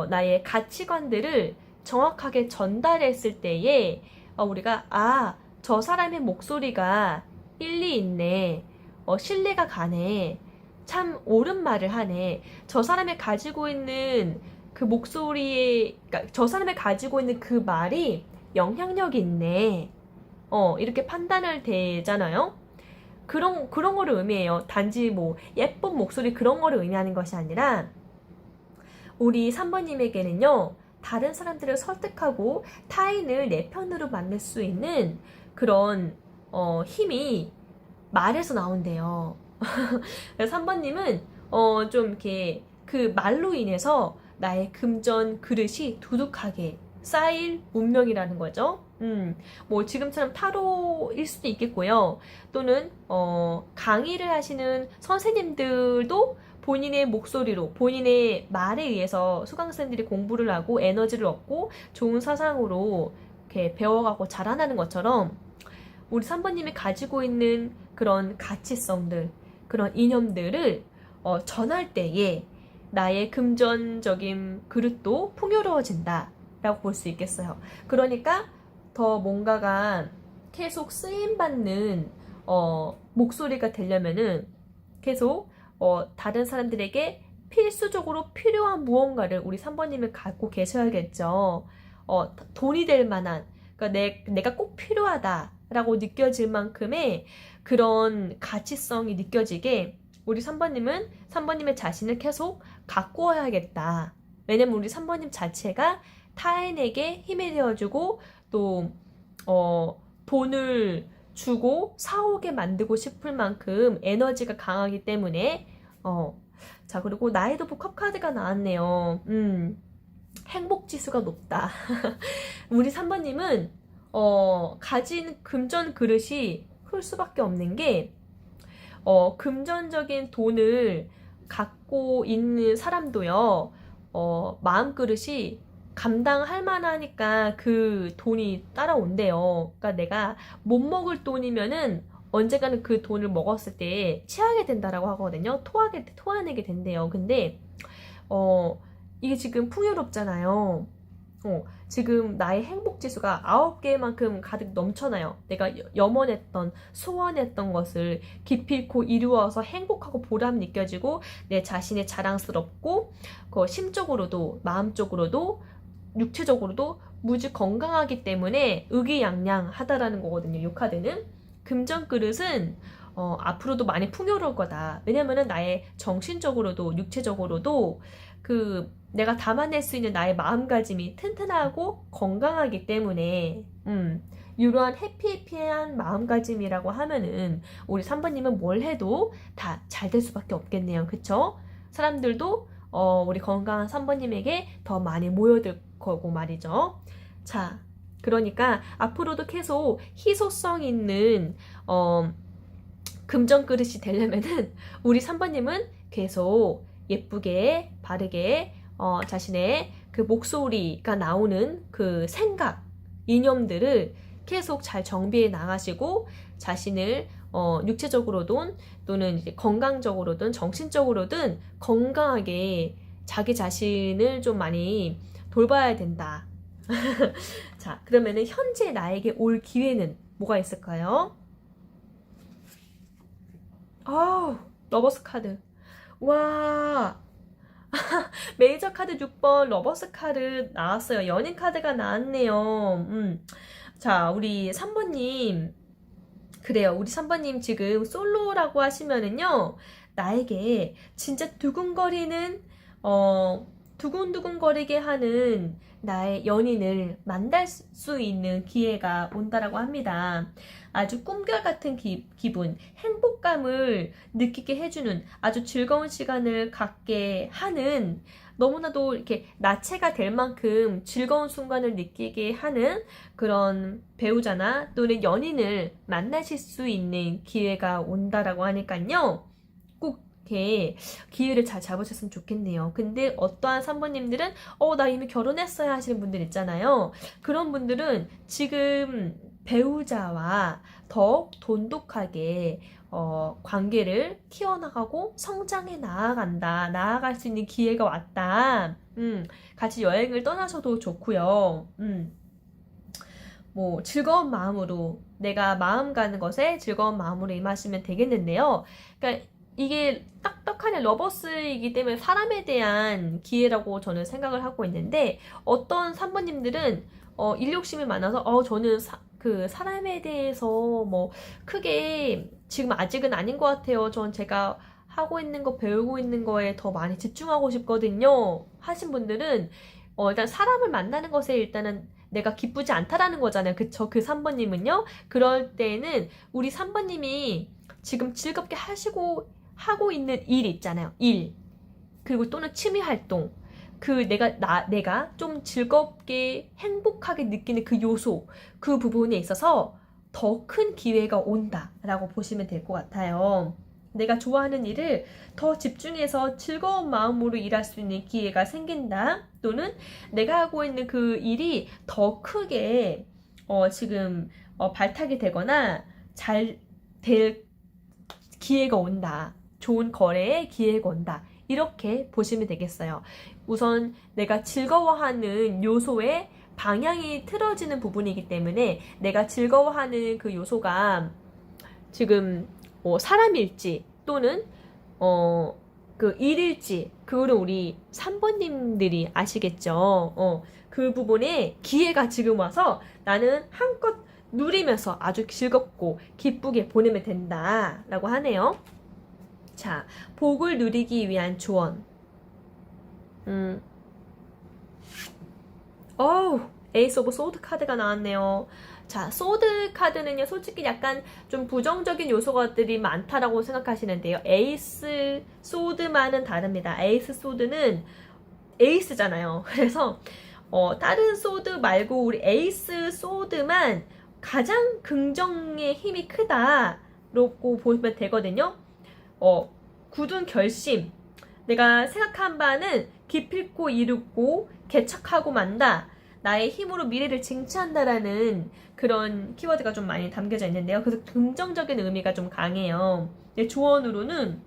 [SPEAKER 1] 나의 가치관들을 정확하게 전달했을 때에 우리가 저 사람의 목소리가 일리 있네. 신뢰가 가네. 참 옳은 말을 하네. 저 사람이 가지고 있는 그 목소리에, 그러니까 저 사람이 가지고 있는 그 말이 영향력이 있네. 이렇게 판단을 되잖아요. 그런 거를 의미해요. 단지 뭐 예쁜 목소리 그런 거를 의미하는 것이 아니라, 우리 3번님에게는요, 다른 사람들을 설득하고 타인을 내 편으로 만들 수 있는 그런 힘이 말에서 나온대요. 3번님은 좀 이렇게 그 말로 인해서 나의 금전 그릇이 두둑하게 쌓일 운명이라는 거죠. 뭐 지금처럼 타로일 수도 있겠고요. 또는 강의를 하시는 선생님들도 본인의 목소리로, 본인의 말에 의해서 수강생들이 공부를 하고 에너지를 얻고 좋은 사상으로 이렇게 배워가고 자라나는 것처럼, 우리 3번님이 가지고 있는 그런 가치성들, 그런 이념들을 전할 때에 나의 금전적인 그릇도 풍요로워진다 라고 볼 수 있겠어요. 그러니까 더 뭔가가 계속 쓰임받는 목소리가 되려면은 계속 다른 사람들에게 필수적으로 필요한 무언가를 우리 3번님은 갖고 계셔야겠죠. 돈이 될 만한, 그러니까 내가 꼭 필요하다라고 느껴질 만큼의 그런 가치성이 느껴지게 우리 3번님의 자신을 계속 가꾸어야겠다. 왜냐면 우리 3번님 자체가 타인에게 힘이 되어주고 또 돈을 주고 사오게 만들고 싶을 만큼 에너지가 강하기 때문에 자, 그리고 나이도부 컵카드가 나왔네요. 행복지수가 높다. 우리 3번님은 가진 금전 그릇이 클 수밖에 없는 게, 금전적인 돈을 갖고 있는 사람도요, 마음 그릇이 감당할 만하니까 그 돈이 따라온대요. 그러니까 내가 못 먹을 돈이면은 언젠가는 그 돈을 먹었을 때 체하게 된다라고 하거든요. 토해내게 된대요. 근데 이게 지금 풍요롭잖아요. 지금 나의 행복지수가 9개만큼 가득 넘쳐나요. 내가 염원했던, 소원했던 것을 기필코 이루어서 행복하고 보람 느껴지고 내 자신이 자랑스럽고 심적으로도 마음적으로도 육체적으로도 무지 건강하기 때문에 의기양양하다라는 거거든요. 이 카드는. 금전 그릇은 앞으로도 많이 풍요로울 거다. 왜냐면은 나의 정신적으로도 육체적으로도 내가 담아낼 수 있는 나의 마음가짐이 튼튼하고 건강하기 때문에 이러한 해피해피한 마음가짐이라고 하면은 우리 3번님은 뭘 해도 다 잘 될 수밖에 없겠네요. 그쵸? 사람들도 우리 건강한 3번님에게 더 많이 모여들 거고 말이죠. 자, 그러니까 앞으로도 계속 희소성 있는 금전 그릇이 되려면은 우리 3번님은 계속 예쁘게 바르게 자신의 그 목소리가 나오는 그 생각, 이념들을 계속 잘 정비해 나가시고 자신을 육체적으로든 또는 이제 건강적으로든 정신적으로든 건강하게 자기 자신을 좀 많이 돌봐야 된다. 자, 그러면은 현재 나에게 올 기회는 뭐가 있을까요? 아우, 러버스 카드. 와, 메이저 카드 6번 러버스 카드 나왔어요. 연인 카드가 나왔네요. 자, 우리 3번님. 그래요. 우리 3번님 지금 솔로라고 하시면은요, 나에게 진짜 두근두근거리게 하는 나의 연인을 만날 수 있는 기회가 온다라고 합니다. 아주 꿈결 같은 기분, 행복감을 느끼게 해주는 아주 즐거운 시간을 갖게 하는 너무나도 이렇게 나체가 될 만큼 즐거운 순간을 느끼게 하는 그런 배우자나 또는 연인을 만나실 수 있는 기회가 온다라고 하니까요. 꼭 이렇게 기회를 잘 잡으셨으면 좋겠네요. 근데 어떠한 3번님들은 나 이미 결혼했어야 하시는 분들 있잖아요. 그런 분들은 지금 배우자와 더욱 돈독하게 관계를 키워나가고 성장해 나아갈 수 있는 기회가 왔다. 같이 여행을 떠나셔도 좋고요. 뭐 즐거운 마음으로 내가 마음 가는 것에 즐거운 마음으로 임하시면 되겠는데요. 그러니까 이게 딱딱하게 러버스이기 때문에 사람에 대한 기회라고 저는 생각을 하고 있는데 어떤 3번님들은 일욕심이 많아서 저는 그 사람에 대해서 뭐 크게 지금 아직은 아닌 것 같아요. 전 제가 하고 있는 거 배우고 있는 거에 더 많이 집중하고 싶거든요. 하신 분들은 일단 사람을 만나는 것에 일단은 내가 기쁘지 않다라는 거잖아요. 그쵸? 그 3번님은요. 그럴 때는 우리 3번님이 지금 즐겁게 하고 있는 일 있잖아요. 일. 그리고 또는 취미 활동. 내가 좀 즐겁게 행복하게 느끼는 그 요소, 그 부분에 있어서 더 큰 기회가 온다라고 보시면 될 것 같아요. 내가 좋아하는 일을 더 집중해서 즐거운 마음으로 일할 수 있는 기회가 생긴다. 또는 내가 하고 있는 그 일이 더 크게 지금 발탁이 되거나 잘 될 기회가 온다. 좋은 거래의 기회가 온다. 이렇게 보시면 되겠어요. 우선 내가 즐거워하는 요소의 방향이 틀어지는 부분이기 때문에 내가 즐거워하는 그 요소가 지금 사람일지 또는 그 일일지 그거는 우리 3번님들이 아시겠죠. 그 부분에 기회가 지금 와서 나는 한껏 누리면서 아주 즐겁고 기쁘게 보내면 된다라고 하네요. 자, 복을 누리기 위한 조언. 에이스 오브 소드 카드가 나왔네요. 자, 소드 카드는요, 솔직히 약간 좀 부정적인 요소들이 많다라고 생각하시는데요. 에이스 소드만은 다릅니다. 에이스 소드는 에이스잖아요. 그래서 다른 소드 말고 우리 에이스 소드만 가장 긍정의 힘이 크다라고 보면 되거든요. 굳은 결심, 내가 생각한 바는 기필코 이루고 개척하고 만다. 나의 힘으로 미래를 쟁취한다라는 그런 키워드가 좀 많이 담겨져 있는데요. 그래서 긍정적인 의미가 좀 강해요. 조언으로는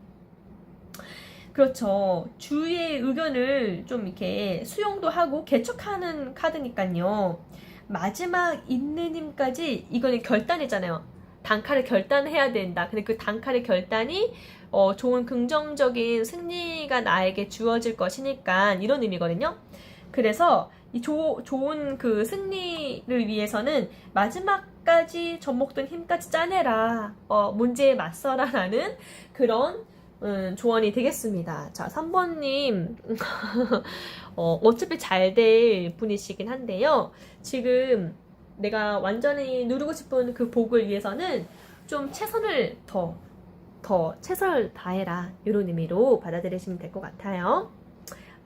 [SPEAKER 1] 그렇죠. 주위의 의견을 좀 이렇게 수용도 하고 개척하는 카드니까요. 마지막 있는 힘까지 이거는 결단이잖아요. 단칼에 결단해야 된다. 근데 그 단칼의 결단이 좋은 긍정적인 승리가 나에게 주어질 것이니까 이런 의미거든요. 그래서 이 좋은 그 승리를 위해서는 마지막까지 접목된 힘까지 짜내라. 문제에 맞서라 라는 그런 조언이 되겠습니다. 자, 3번님 어차피 잘 될 분이시긴 한데요. 지금 내가 완전히 누리고 싶은 그 복을 위해서는 좀 최선을 최선을 다해라 이런 의미로 받아들이시면 될 것 같아요.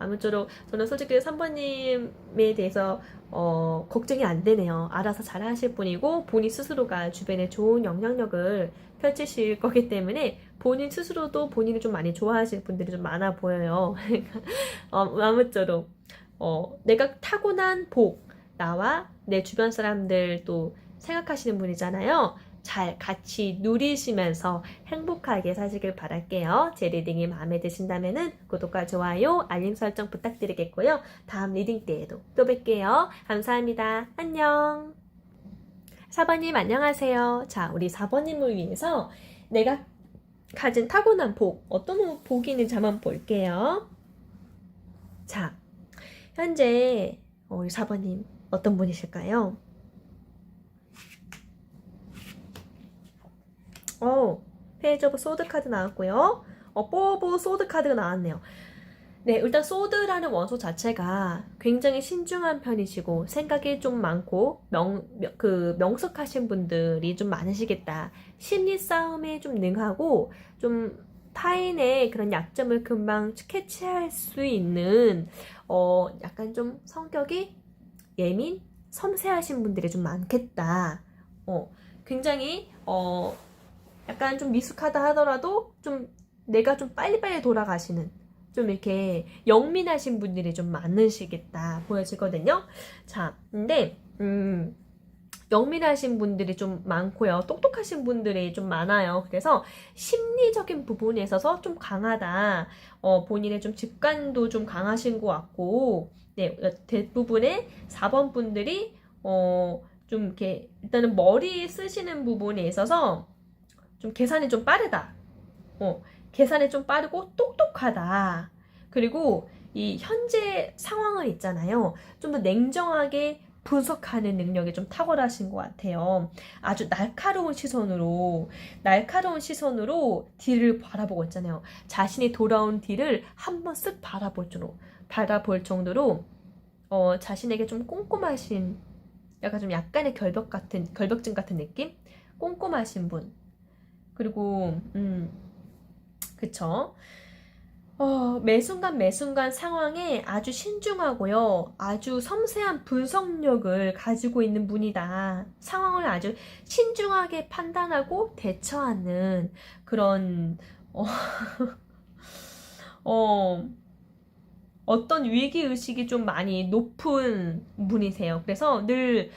[SPEAKER 1] 아무쪼록 저는 솔직히 3번님에 대해서 걱정이 안 되네요. 알아서 잘 하실 분이고 본인 스스로가 주변에 좋은 영향력을 펼치실 거기 때문에 본인 스스로도 본인을 좀 많이 좋아하실 분들이 좀 많아 보여요. 아무쪼록 내가 타고난 복, 나와 내 주변 사람들도 생각하시는 분이잖아요. 잘 같이 누리시면서 행복하게 사시길 바랄게요. 제 리딩이 마음에 드신다면 구독과 좋아요, 알림 설정 부탁드리겠고요. 다음 리딩 때에도 또 뵐게요. 감사합니다. 안녕. 4번님 안녕하세요. 자, 우리 4번님을 위해서 내가 가진 타고난 복, 어떤 복이 있는지 한번 볼게요. 자, 현재 우리 4번님 어떤 분이실까요? 페이지 오브 소드 카드 나왔고요. 포 오브 소드 카드가 나왔네요. 네, 일단 소드라는 원소 자체가 굉장히 신중한 편이시고 생각이 좀 많고 명석하신 분들이 좀 많으시겠다. 심리 싸움에 좀 능하고 좀 타인의 그런 약점을 금방 캐치할 수 있는 약간 좀 성격이 예민, 섬세하신 분들이 좀 많겠다. 굉장히 약간 좀 미숙하다 하더라도 좀 내가 좀 빨리빨리 돌아가시는 좀 이렇게 영민하신 분들이 좀 많으시겠다 보여지거든요. 자, 근데 영민하신 분들이 좀 많고요. 똑똑하신 분들이 좀 많아요. 그래서 심리적인 부분에 있어서 좀 강하다. 본인의 좀 직관도 좀 강하신 것 같고, 네, 대부분의 4번 분들이 좀 이렇게 일단은 머리 쓰시는 부분에 있어서 좀 계산이 좀 빠르다. 계산이 좀 빠르고 똑똑하다. 그리고 이 현재 상황을 있잖아요. 좀 더 냉정하게 분석하는 능력이 좀 탁월하신 것 같아요. 아주 날카로운 시선으로 뒤를 바라보고 있잖아요. 자신이 돌아온 뒤를 한번 쓱 바라볼 정도로 자신에게 좀 꼼꼼하신 약간 좀 약간의 결벽증 같은 느낌? 꼼꼼하신 분. 그리고 그쵸? 매순간 상황에 아주 신중하고요. 아주 섬세한 분석력을 가지고 있는 분이다. 상황을 아주 신중하게 판단하고 대처하는 그런, 어떤 위기의식이 좀 많이 높은 분이세요. 그래서 늘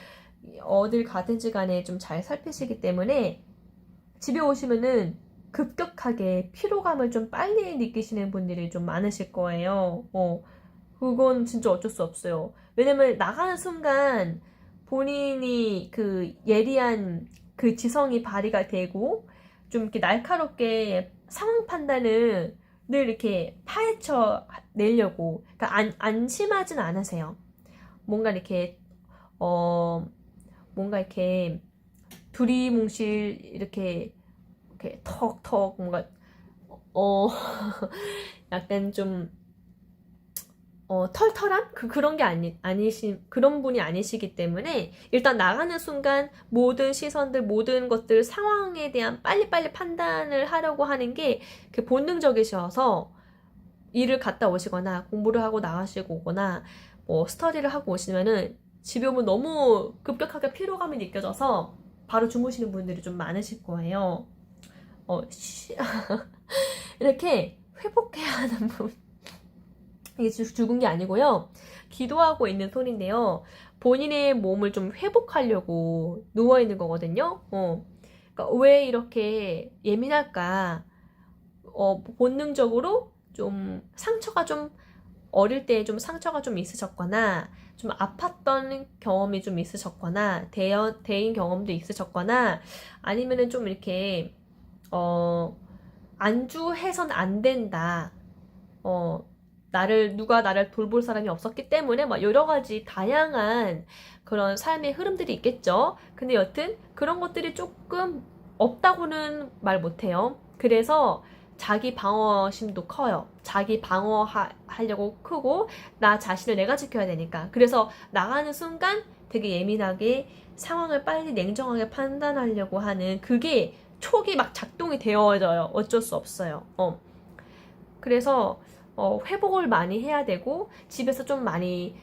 [SPEAKER 1] 어딜 가든지 간에 좀 잘 살피시기 때문에 집에 오시면은 급격하게 피로감을 좀 빨리 느끼시는 분들이 좀 많으실 거예요. 그건 진짜 어쩔 수 없어요. 왜냐면 나가는 순간 본인이 그 예리한 그 지성이 발휘가 되고 좀 이렇게 날카롭게 상황 판단을 늘 이렇게 파헤쳐 내려고, 그러니까 안심하진 않으세요. 뭔가 이렇게 뭔가 이렇게 두리뭉실 이렇게 턱턱 뭔가 약간 좀 털털한 그런 게 그런 분이 아니시기 때문에 일단 나가는 순간 모든 시선들 모든 것들 상황에 대한 빨리빨리 판단을 하려고 하는 게 본능적이셔서 일을 갔다 오시거나 공부를 하고 나가시고 오거나 뭐 스터디를 하고 오시면은 집에 오면 너무 급격하게 피로감이 느껴져서 바로 주무시는 분들이 좀 많으실 거예요. 이렇게 회복해야 하는 분. 이게 죽은 게 아니고요. 기도하고 있는 손인데요. 본인의 몸을 좀 회복하려고 누워있는 거거든요. 그러니까 왜 이렇게 예민할까? 본능적으로 좀 상처가 좀 어릴 때 좀 상처가 좀 있으셨거나 좀 아팠던 경험이 좀 있으셨거나 대인 경험도 있으셨거나 아니면은 좀 이렇게 안주해선 안 된다. 누가 나를 돌볼 사람이 없었기 때문에 막 여러 가지 다양한 그런 삶의 흐름들이 있겠죠. 근데 여튼 그런 것들이 조금 없다고는 말 못해요. 그래서 자기 방어심도 커요. 자기 방어하려고 크고 나 자신을 내가 지켜야 되니까. 그래서 나가는 순간 되게 예민하게 상황을 빨리 냉정하게 판단하려고 하는 그게 촉이 막 작동이 되어져요. 어쩔 수 없어요. 그래서 회복을 많이 해야 되고 집에서 좀 많이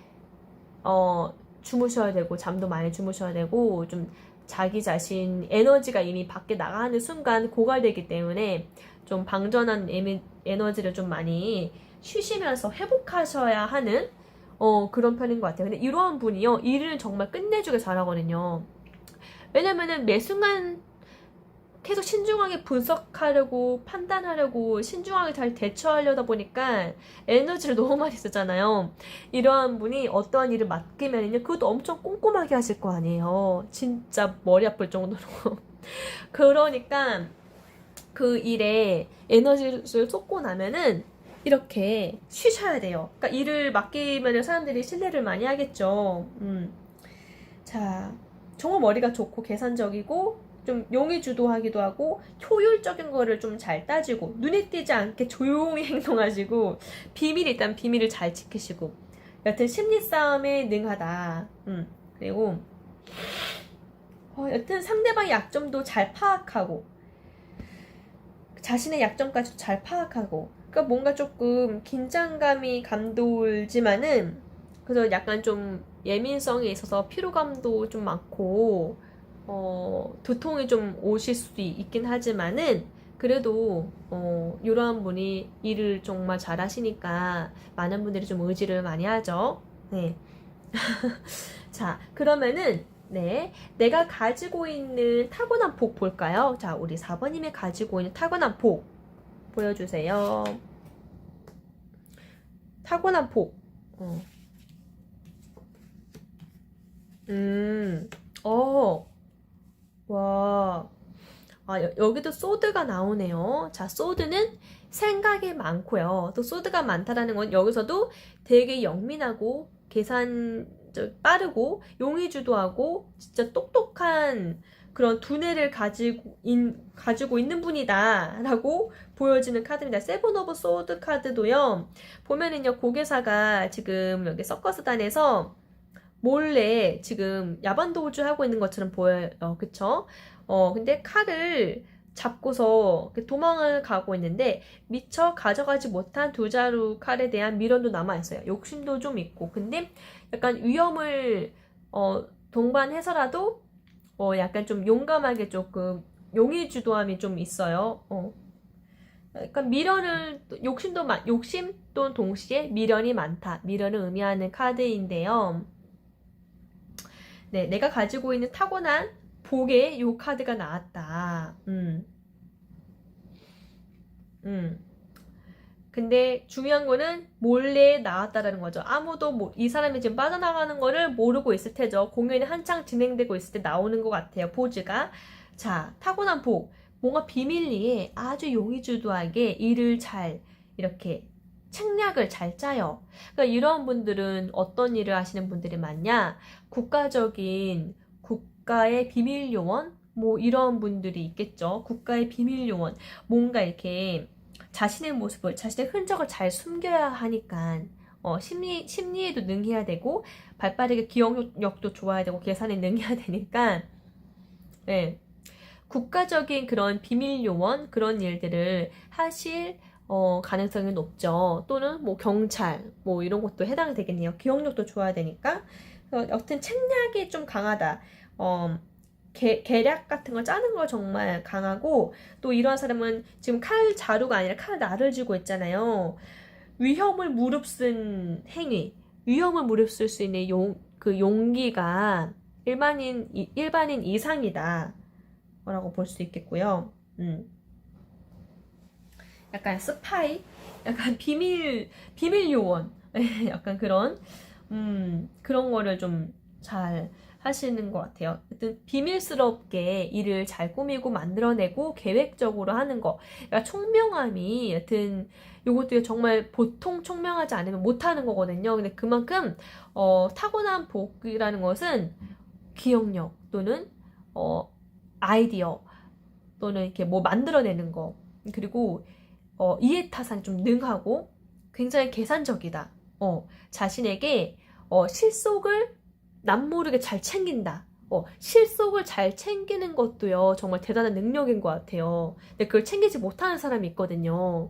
[SPEAKER 1] 주무셔야 되고 잠도 많이 주무셔야 되고 좀 자기 자신 에너지가 이미 밖에 나가는 순간 고갈되기 때문에 좀 방전한 에너지를 좀 많이 쉬시면서 회복하셔야 하는 그런 편인 것 같아요. 근데 이러한 분이요 일을 정말 끝내주게 잘하거든요. 왜냐면은 매 순간 계속 신중하게 분석하려고 판단하려고 신중하게 잘 대처하려다 보니까 에너지를 너무 많이 쓰잖아요. 이러한 분이 어떠한 일을 맡기면요 그것도 엄청 꼼꼼하게 하실 거 아니에요. 진짜 머리 아플 정도로. 그러니까 그 일에 에너지를 쏟고 나면은 이렇게 쉬셔야 돼요. 그러니까 일을 맡기면 사람들이 신뢰를 많이 하겠죠. 자, 정말 머리가 좋고 계산적이고 좀 용의주도하기도 하고 효율적인 거를 좀 잘 따지고 눈에 띄지 않게 조용히 행동하시고 일단 비밀을 잘 지키시고 여튼 심리 싸움에 능하다. 그리고 여튼 상대방의 약점도 잘 파악하고 자신의 약점까지 잘 파악하고 그러니까 뭔가 조금 긴장감이 감돌지만은 그래서 약간 좀 예민성이 있어서 피로감도 좀 많고 두통이 좀 오실 수도 있긴 하지만은 그래도 이러한 분이 일을 정말 잘 하시니까 많은 분들이 좀 의지를 많이 하죠. 네. 자, 그러면은 네, 내가 가지고 있는 타고난 복 볼까요? 자, 우리 4번님이 가지고 있는 타고난 복 보여주세요. 타고난 복. 와. 여기도 소드가 나오네요. 자, 소드는 생각이 많고요. 또 소드가 많다라는 건 여기서도 되게 영민하고 빠르고 용의주도하고 진짜 똑똑한 그런 두뇌를 가지고 있는 분이다 라고 보여지는 카드입니다. 세븐 오브 소드 카드도요. 보면은요, 고개사가 지금 여기 서커스단에서 몰래 지금 야반도주 하고 있는 것처럼 보여요. 그쵸? 근데 칼을 잡고서 도망을 가고 있는데 미처 가져가지 못한 두 자루 칼에 대한 미련도 남아있어요. 욕심도 좀 있고. 근데 약간 위험을 동반해서라도 약간 좀 용감하게 조금 용의주도함이 좀 있어요. 약간 욕심 또 동시에 미련이 많다. 미련을 의미하는 카드인데요. 네, 내가 가지고 있는 타고난 복에 요 카드가 나왔다. 근데 중요한 거는 몰래 나왔다라는 거죠. 아무도 이 사람이 지금 빠져나가는 거를 모르고 있을 테죠. 공연이 한창 진행되고 있을 때 나오는 것 같아요. 포즈가. 자, 타고난 복. 뭔가 비밀리에 아주 용의주도하게 일을 잘 이렇게 책략을 잘 짜요. 그러니까 이런 분들은 어떤 일을 하시는 분들이 많냐? 국가의 비밀 요원? 뭐 이런 분들이 있겠죠. 국가의 비밀 요원. 뭔가 이렇게 자신의 모습을, 자신의 흔적을 잘 숨겨야 하니까 심리에도 능해야 되고 발빠르게 기억력도 좋아야 되고 계산에 능해야 되니까 네. 국가적인 그런 비밀 요원 그런 일들을 하실 가능성이 높죠. 또는 뭐 경찰 뭐 이런 것도 해당이 되겠네요. 기억력도 좋아야 되니까. 여튼 책략이 좀 강하다. 계략 같은 거 짜는 거 정말 강하고 또 이러한 사람은 지금 칼 자루가 아니라 칼 날을 쥐고 있잖아요. 위험을 무릅쓴 행위, 위험을 무릅쓸 수 있는 그 용기가 일반인 이상이다. 라고 볼 수 있겠고요. 약간 스파이? 약간 비밀 요원. 약간 그런 거를 좀 잘 하시는 것 같아요. 하여튼 비밀스럽게 일을 잘 꾸미고 만들어내고 계획적으로 하는 거. 그러니까 총명함이 여튼 요것도 정말 보통 총명하지 않으면 못하는 거거든요. 근데 그만큼 타고난 복이라는 것은 기억력 또는 아이디어 또는 이렇게 뭐 만들어내는 거 그리고 이해타산이 좀 능하고 굉장히 계산적이다. 자신에게 실속을 남모르게 잘 챙긴다. 실속을 잘 챙기는 것도요 정말 대단한 능력인 것 같아요. 근데 그걸 챙기지 못하는 사람이 있거든요.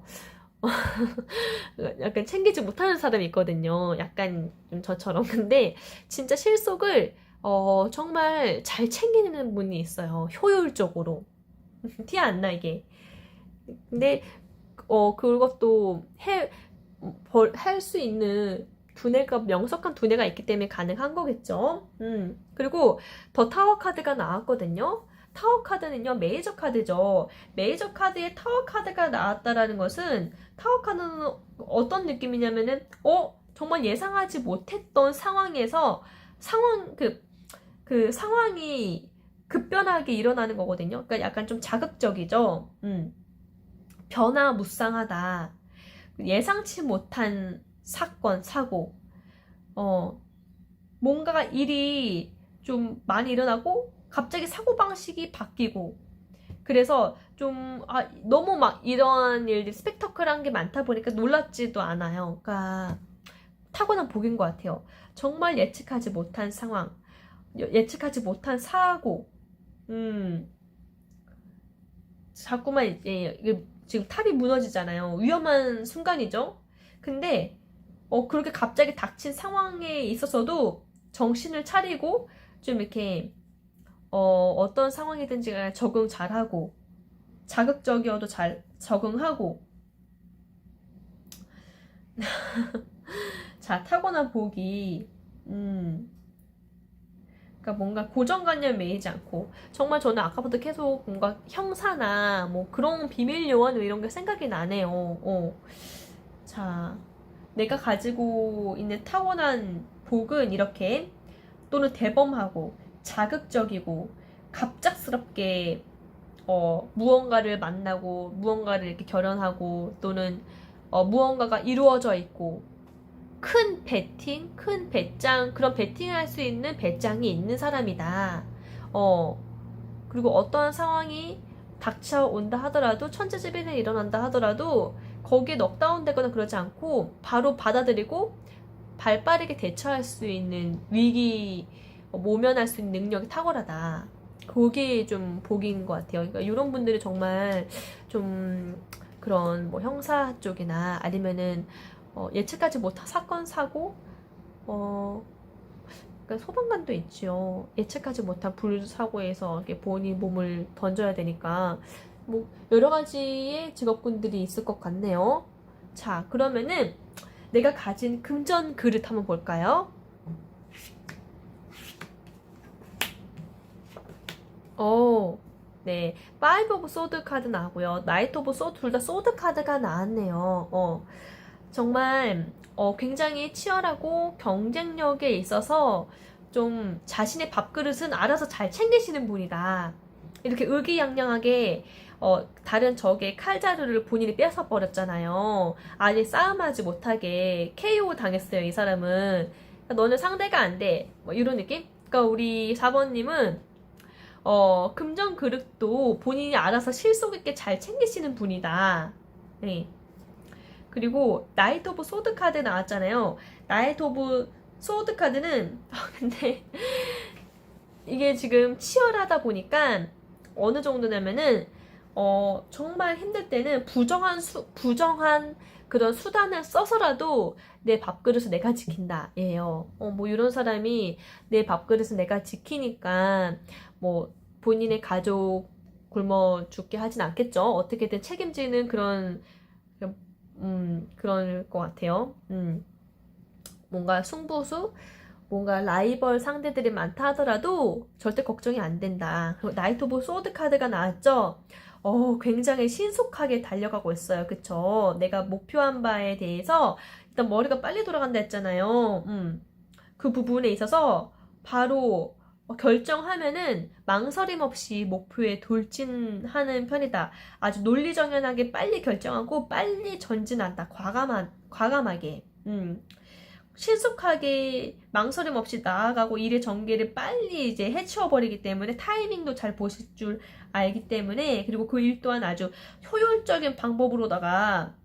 [SPEAKER 1] 약간 챙기지 못하는 사람이 있거든요. 약간 좀 저처럼. 근데 진짜 실속을 정말 잘 챙기는 분이 있어요. 효율적으로. 티 안 나게. 근데 그것도 할 수 있는 두뇌가 명석한 두뇌가 있기 때문에 가능한 거겠죠. 그리고 더 타워 카드가 나왔거든요. 타워 카드는요, 메이저 카드죠. 메이저 카드에 타워 카드가 나왔다라는 것은, 타워 카드는 어떤 느낌이냐면은, 정말 예상하지 못했던 상황에서 그 상황이 급변하게 일어나는 거거든요. 그러니까 약간 좀 자극적이죠. 변화무쌍하다. 예상치 못한 사건, 사고, 뭔가 일이 좀 많이 일어나고 갑자기 사고방식이 바뀌고, 그래서 좀 너무 막 이런 일들이 스펙터클한 게 많다 보니까 놀랍지도 않아요. 그러니까 타고난 복인 것 같아요. 정말 예측하지 못한 상황, 예측하지 못한 사고, 자꾸만 이게 지금 탑이 무너지잖아요. 위험한 순간이죠. 근데 그렇게 갑자기 닥친 상황에 있어서도 정신을 차리고 좀 이렇게 어떤 상황이든지 적응 잘하고, 자극적이어도 잘 적응하고. 자, 타고난 복이 그러니까 뭔가 고정관념에 매이지 않고, 정말 저는 아까부터 계속 뭔가 형사나 뭐 그런 비밀 요원 이런 게 생각이 나네요. 자, 내가 가지고 있는 타고난 복은 이렇게, 또는 대범하고 자극적이고 갑작스럽게 무언가를 만나고 무언가를 이렇게 결연하고, 또는 무언가가 이루어져 있고, 큰 배팅, 큰 배짱, 그런 배팅을 할 수 있는 배짱이 있는 사람이다. 그리고 어떠한 상황이 닥쳐온다 하더라도, 천재지변이 일어난다 하더라도 거기에 넉다운 되거나 그러지 않고 바로 받아들이고 발빠르게 대처할 수 있는, 위기 모면할 수 있는 능력이 탁월하다. 그게 좀 복인 것 같아요. 그러니까 이런 분들이 정말 좀 그런 뭐 형사 쪽이나 아니면은 예측하지 못한 사건 사고, 그러니까 소방관도 있죠. 예측하지 못한 불사고에서 이렇게 본인 몸을 던져야 되니까 뭐 여러 가지의 직업군들이 있을 것 같네요. 자, 그러면은 내가 가진 금전 그릇 한번 볼까요? 네. 파이브 오브 소드 카드 나오고요. 나이트 오브 소드, 둘 다 소드 카드가 나왔네요. 정말 굉장히 치열하고 경쟁력에 있어서 좀 자신의 밥그릇은 알아서 잘 챙기시는 분이다. 이렇게 의기양양하게 다른 적의 칼자루를 본인이 뺏어 버렸잖아요. 아예 싸움하지 못하게 KO 당했어요, 이 사람은. 그러니까 너는 상대가 안 돼. 뭐 이런 느낌? 그러니까 우리 4번님은 금전 그릇도 본인이 알아서 실속 있게 잘 챙기시는 분이다. 네. 그리고 나이트 오브 소드 카드 나왔잖아요. 나이트 오브 소드 카드는 근데 이게 지금 치열하다 보니까 어느 정도냐면은 정말 힘들 때는 부정한 그런 수단을 써서라도 내 밥그릇을 내가 지킨다 예요. 뭐 이런 사람이 내 밥그릇을 내가 지키니까 뭐 본인의 가족 굶어 죽게 하진 않겠죠. 어떻게든 책임지는 그럴 것 같아요. 뭔가 승부수, 뭔가 라이벌 상대들이 많다 하더라도 절대 걱정이 안 된다. 그리고 나이트 오브 소드 카드가 나왔죠? 굉장히 신속하게 달려가고 있어요. 그쵸? 내가 목표한 바에 대해서 일단 머리가 빨리 돌아간다 했잖아요. 그 부분에 있어서 바로 결정하면은 망설임 없이 목표에 돌진하는 편이다. 아주 논리정연하게 빨리 결정하고 빨리 전진한다. 과감하게. 신속하게 망설임 없이 나아가고 일의 전개를 빨리 이제 해치워버리기 때문에 타이밍도 잘 보실 줄 알기 때문에, 그리고 그 일 또한 아주 효율적인 방법으로다가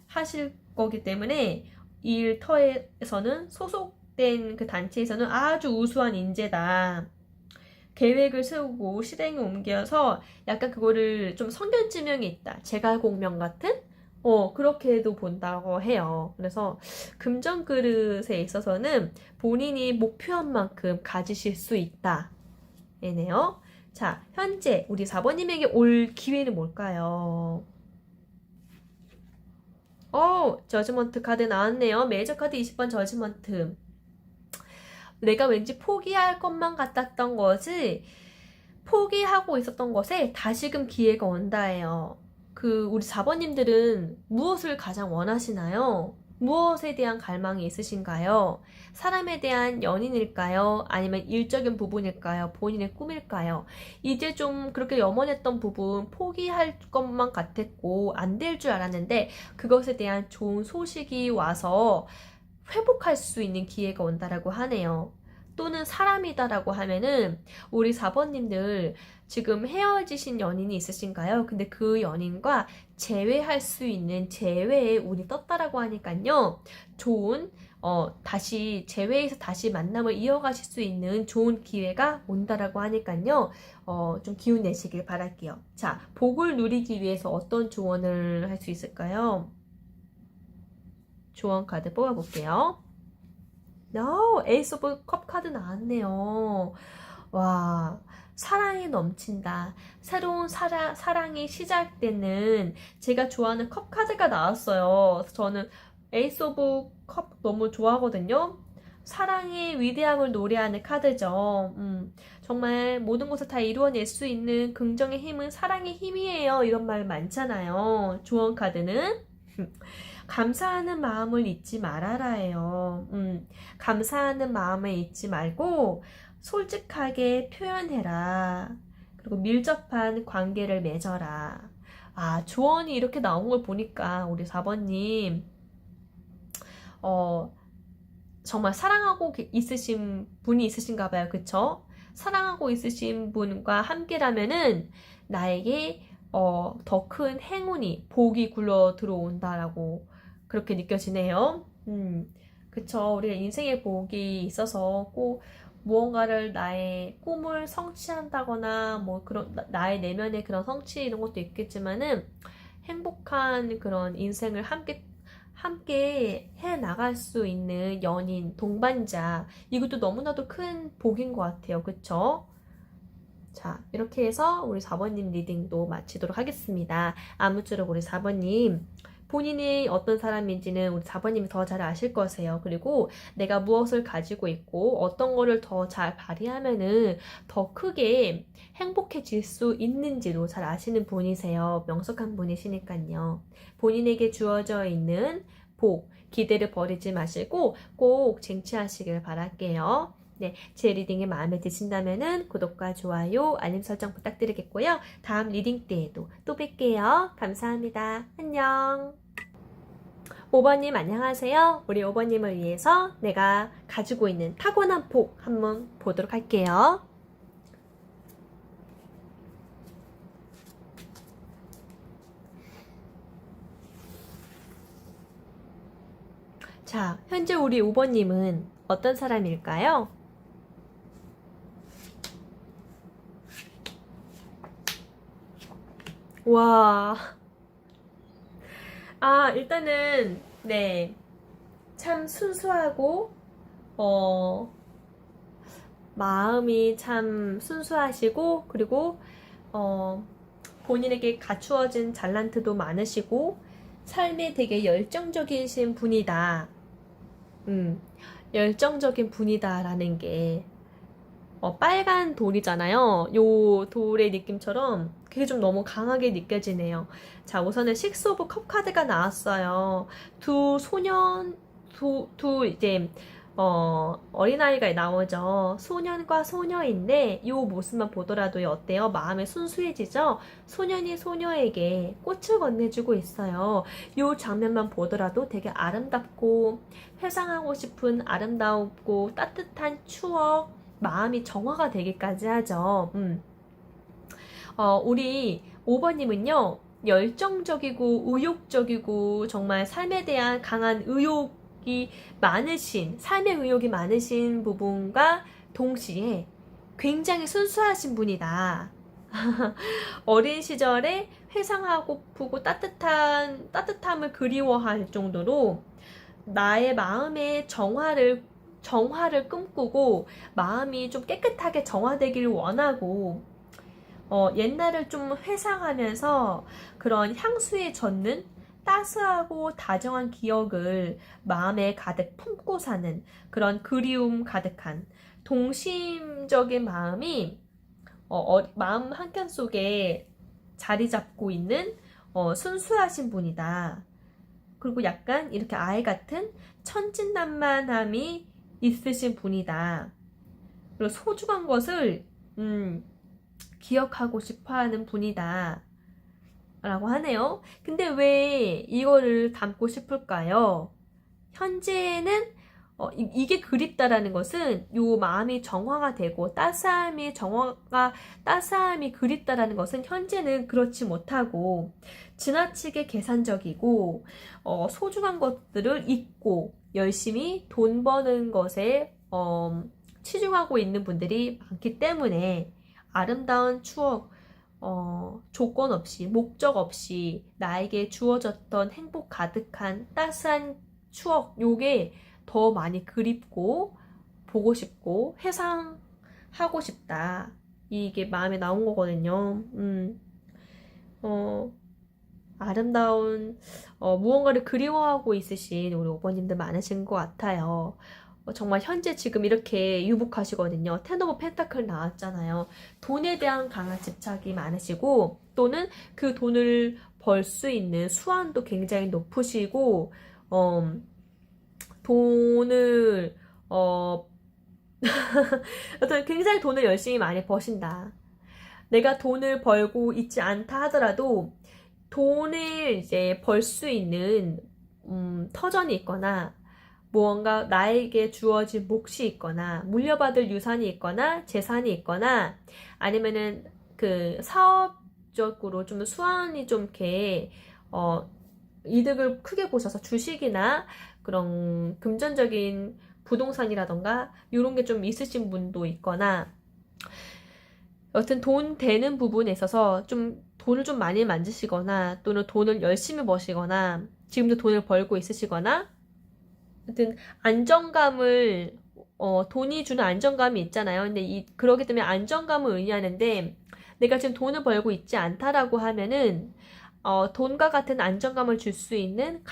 [SPEAKER 1] 하실 거기 때문에 이 일터에서는 소속된 그 단체에서는 아주 우수한 인재다. 계획을 세우고 실행에 옮겨서 약간 그거를 좀 선견지명이 있다. 제갈공명 같은 그렇게도 본다고 해요. 그래서 금전 그릇에 있어서는 본인이 목표한 만큼 가지실 수 있다. 얘네요. 자, 현재 우리 4번님에게 올 기회는 뭘까요? 저지먼트 카드 나왔네요. 메이저 카드 20번 저지먼트. 내가 왠지 포기할 것만 같았던 것이 포기하고 있었던 것에 다시금 기회가 온다예요. 우리 4번님들은 무엇을 가장 원하시나요? 무엇에 대한 갈망이 있으신가요? 사람에 대한 연인일까요? 아니면 일적인 부분일까요? 본인의 꿈일까요? 이제 좀 그렇게 염원했던 부분 포기할 것만 같았고 안 될 줄 알았는데 그것에 대한 좋은 소식이 와서 회복할 수 있는 기회가 온다라고 하네요. 또는 사람이다라고 하면은 우리 4번님들 지금 헤어지신 연인이 있으신가요? 근데 그 연인과 재회할 수 있는 재회의 운이 떴다라고 하니까요. 좋은 다시 재회해서 다시 만남을 이어가실 수 있는 좋은 기회가 온다라고 하니까요. 좀 기운 내시길 바랄게요. 자, 복을 누리기 위해서 어떤 조언을 할 수 있을까요? 조언 카드 뽑아볼게요. 에이스 오브 컵 카드 나왔네요. 와, 사랑이 넘친다. 새로운 사랑이 시작되는 제가 좋아하는 컵 카드가 나왔어요. 저는 에이스 오브 컵 너무 좋아하거든요. 사랑의 위대함을 노래하는 카드죠. 정말 모든 것을 다 이루어낼 수 있는 긍정의 힘은 사랑의 힘이에요. 이런 말 많잖아요. 조언 카드는. 감사하는 마음을 잊지 말아라예요. 감사하는 마음을 잊지 말고 솔직하게 표현해라. 그리고 밀접한 관계를 맺어라. 조언이 이렇게 나온 걸 보니까 우리 4번님 정말 사랑하고 있으신 분이 있으신가 봐요. 그쵸? 사랑하고 있으신 분과 함께라면은 나에게 더 큰 행운이 복이 굴러 들어온다라고 그렇게 느껴지네요. 그쵸. 우리가 인생의 복이 있어서 꼭 무언가를 나의 꿈을 성취한다거나 뭐 그런 나의 내면의 그런 성취 이런 것도 있겠지만은 행복한 그런 인생을 함께 해 나갈 수 있는 연인, 동반자 이것도 너무나도 큰 복인 것 같아요. 그쵸? 자, 이렇게 해서 우리 4번님 리딩도 마치도록 하겠습니다. 아무쪼록 우리 4번님 본인이 어떤 사람인지는 우리 4번님이 더 잘 아실 거세요. 그리고 내가 무엇을 가지고 있고 어떤 거를 더 잘 발휘하면은 더 크게 행복해질 수 있는지도 잘 아시는 분이세요. 명석한 분이시니까요. 본인에게 주어져 있는 복, 기대를 버리지 마시고 꼭 쟁취하시길 바랄게요. 네, 제 리딩이 마음에 드신다면은 구독과 좋아요, 알림 설정 부탁드리겠고요. 다음 리딩 때에도 또 뵐게요. 감사합니다. 안녕. 5번님 안녕하세요. 우리 5번님을 위해서 내가 가지고 있는 타고난 복 한번 보도록 할게요. 자, 현재 우리 5번님은 어떤 사람일까요? 와. 일단은, 네. 참 순수하고, 마음이 참 순수하시고, 그리고, 본인에게 갖추어진 탤런트도 많으시고, 삶에 되게 열정적이신 분이다. 열정적인 분이다라는 게, 빨간 돌이잖아요. 요 돌의 느낌처럼 그게 좀 너무 강하게 느껴지네요. 자, 우선은 식스 오브 컵 카드가 나왔어요. 두 이제 어린아이가 나오죠. 소년과 소녀인데 이 모습만 보더라도 어때요? 마음이 순수해지죠? 소년이 소녀에게 꽃을 건네주고 있어요. 이 장면만 보더라도 되게 아름답고 회상하고 싶은 아름답고 따뜻한 추억, 마음이 정화가 되기까지 하죠. 우리 5번님은요, 열정적이고 의욕적이고 정말 삶에 대한 강한 의욕이 많으신, 삶의 의욕이 많으신 부분과 동시에 굉장히 순수하신 분이다. 어린 시절에 회상하고프고 따뜻함을 그리워할 정도로 나의 마음의 정화를 꿈꾸고 마음이 좀 깨끗하게 정화되기를 원하고 옛날을 좀 회상하면서 그런 향수에 젖는 따스하고 다정한 기억을 마음에 가득 품고 사는 그런 그리움 가득한 동심적인 마음이 마음 한켠 속에 자리 잡고 있는 순수하신 분이다. 그리고 약간 이렇게 아이 같은 천진난만함이 있으신 분이다. 그리고 소중한 것을 기억하고 싶어 하는 분이다. 라고 하네요. 근데 왜 이거를 담고 싶을까요? 현재는 이게 그립다라는 것은 요 마음이 정화가 되고 따스함이 그립다라는 것은 현재는 그렇지 못하고 지나치게 계산적이고 소중한 것들을 잊고 열심히 돈 버는 것에 치중하고 있는 분들이 많기 때문에 아름다운 추억, 조건 없이, 목적 없이 나에게 주어졌던 행복 가득한 따스한 추억, 요게 더 많이 그립고, 보고 싶고, 회상하고 싶다. 이게 마음에 나온 거거든요. 아름다운, 무언가를 그리워하고 있으신 우리 오버님들 많으신 것 같아요. 정말 현재 지금 이렇게 유복하시거든요. 텐 오브 펜타클 나왔잖아요. 돈에 대한 강한 집착이 많으시고 또는 그 돈을 벌 수 있는 수완도 굉장히 높으시고 돈을 어떤 굉장히 돈을 열심히 많이 버신다. 내가 돈을 벌고 있지 않다 하더라도 돈을 이제 벌 수 있는 터전이 있거나 무언가 나에게 주어진 몫이 있거나 물려받을 유산이 있거나 재산이 있거나 아니면은 그 사업적으로 좀 수완이 좀 이렇게 이득을 크게 보셔서 주식이나 그런 금전적인 부동산이라던가 이런 게 좀 있으신 분도 있거나 여튼 돈 되는 부분에 있어서 좀 돈을 좀 많이 만지시거나 또는 돈을 열심히 버시거나 지금도 돈을 벌고 있으시거나 하여튼 안정감을 돈이 주는 안정감이 있잖아요. 근데 그러기 때문에 안정감을 의미하는데 내가 지금 돈을 벌고 있지 않다라고 하면은 돈과 같은 안정감을 줄 수 있는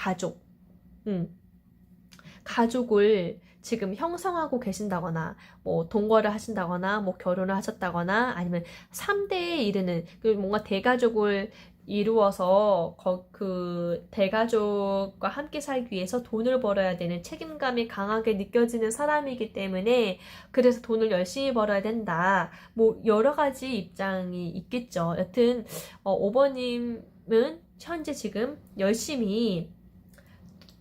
[SPEAKER 1] 가족을 지금 형성하고 계신다거나 뭐 동거를 하신다거나 뭐 결혼을 하셨다거나 아니면 3대에 이르는 뭔가 대가족을 이루어서 그 대가족과 함께 살기 위해서 돈을 벌어야 되는 책임감이 강하게 느껴지는 사람이기 때문에 그래서 돈을 열심히 벌어야 된다. 뭐 여러 가지 입장이 있겠죠. 여튼 오버님은 현재 지금 열심히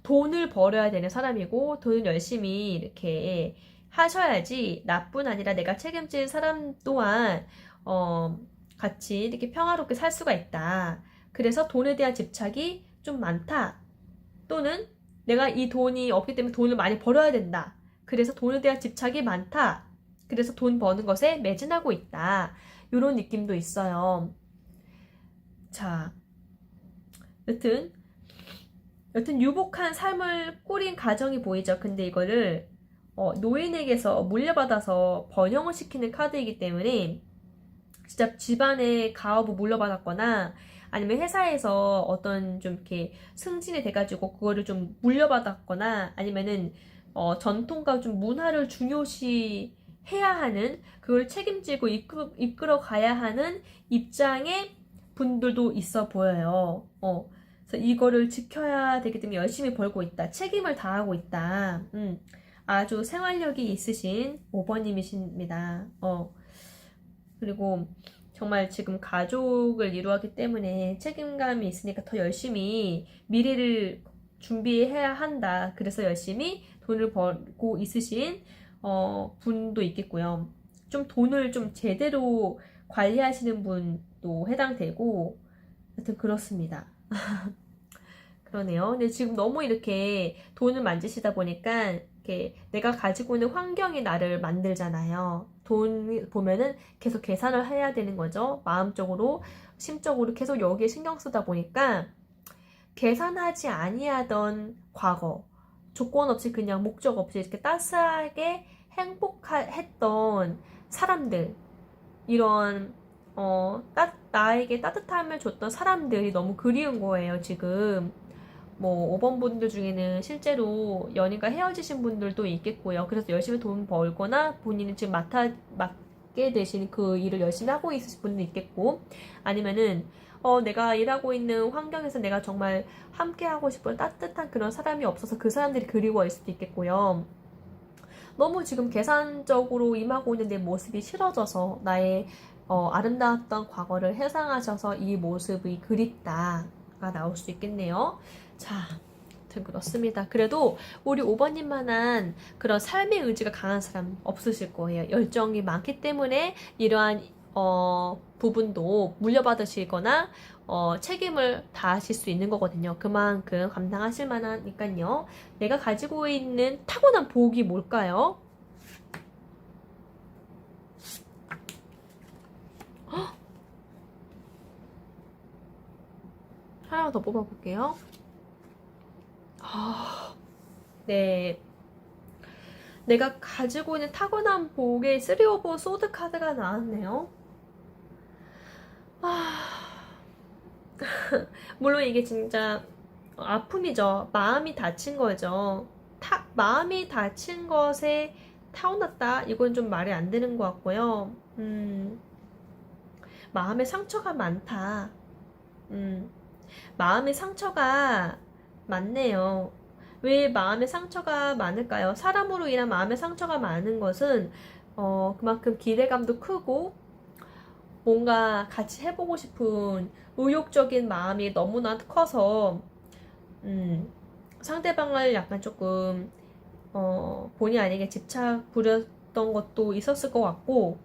[SPEAKER 1] 돈을 벌어야 되는 사람이고 돈을 열심히 이렇게 하셔야지 나뿐 아니라 내가 책임질 사람 또한 같이 이렇게 평화롭게 살 수가 있다. 그래서 돈에 대한 집착이 좀 많다. 또는 내가 이 돈이 없기 때문에 돈을 많이 벌어야 된다. 그래서 돈에 대한 집착이 많다. 그래서 돈 버는 것에 매진하고 있다. 이런 느낌도 있어요. 자, 여튼 유복한 삶을 꾸린 가정이 보이죠. 근데 이거를 노인에게서 물려받아서 번영을 시키는 카드이기 때문에 진짜 집안에 가업을 물려받았거나 아니면 회사에서 어떤 좀 이렇게 승진이 돼가지고 그거를 좀 물려받았거나 아니면은 전통과 좀 문화를 중요시 해야 하는 그걸 책임지고 이끌어 가야 하는 입장의 분들도 있어 보여요. 그래서 이거를 지켜야 되기 때문에 열심히 벌고 있다. 책임을 다하고 있다. 아주 생활력이 있으신 오버님이십니다. 그리고 정말 지금 가족을 이루었기 때문에 책임감이 있으니까 더 열심히 미래를 준비해야 한다. 그래서 열심히 돈을 벌고 있으신 분도 있겠고요. 좀 돈을 좀 제대로 관리하시는 분도 해당되고 하여튼 그렇습니다. 그러네요. 근데 지금 너무 이렇게 돈을 만지시다 보니까 이렇게 내가 가지고 있는 환경이 나를 만들잖아요. 돈 보면은 계속 계산을 해야 되는 거죠. 마음적으로, 심적으로 계속 여기에 신경 쓰다 보니까 계산하지 아니하던 과거, 조건 없이 그냥 목적 없이 이렇게 따스하게 행복했던 사람들, 이런 나에게 따뜻함을 줬던 사람들이 너무 그리운 거예요, 지금. 뭐 5번 분들 중에는 실제로 연인과 헤어지신 분들도 있겠고요. 그래서 열심히 돈 벌거나 본인은 지금 맡게 되신 그 일을 열심히 하고 있으신 분도 있겠고, 아니면은 내가 일하고 있는 환경에서 내가 정말 함께 하고 싶은 따뜻한 그런 사람이 없어서 그 사람들이 그리워할 수도 있겠고요. 너무 지금 계산적으로 임하고 있는 내 모습이 싫어져서 나의 아름다웠던 과거를 회상하셔서 이 모습이 그립다가 나올 수 있겠네요. 자, 그렇습니다. 그래도 우리 5번님만한 그런 삶의 의지가 강한 사람 없으실 거예요. 열정이 많기 때문에 이러한 부분도 물려받으시거나 책임을 다하실 수 있는 거거든요. 그만큼 감당하실 만하니까요. 내가 가지고 있는 타고난 복이 뭘까요? 하나 더 뽑아볼게요. 네. 내가 가지고 있는 타고난 복의 3 오브 소드 카드가 나왔네요. 물론 이게 진짜 아픔이죠. 마음이 다친 거죠. 마음이 다친 것에 타고났다. 이건 좀 말이 안 되는 것 같고요. 마음에 상처가 많다. 마음의 상처가 많네요. 왜 마음의 상처가 많을까요? 사람으로 인한 마음의 상처가 많은 것은 그만큼 기대감도 크고 뭔가 같이 해보고 싶은 의욕적인 마음이 너무나 커서 상대방을 약간 조금 본의 아니게 집착 부렸던 것도 있었을 것 같고,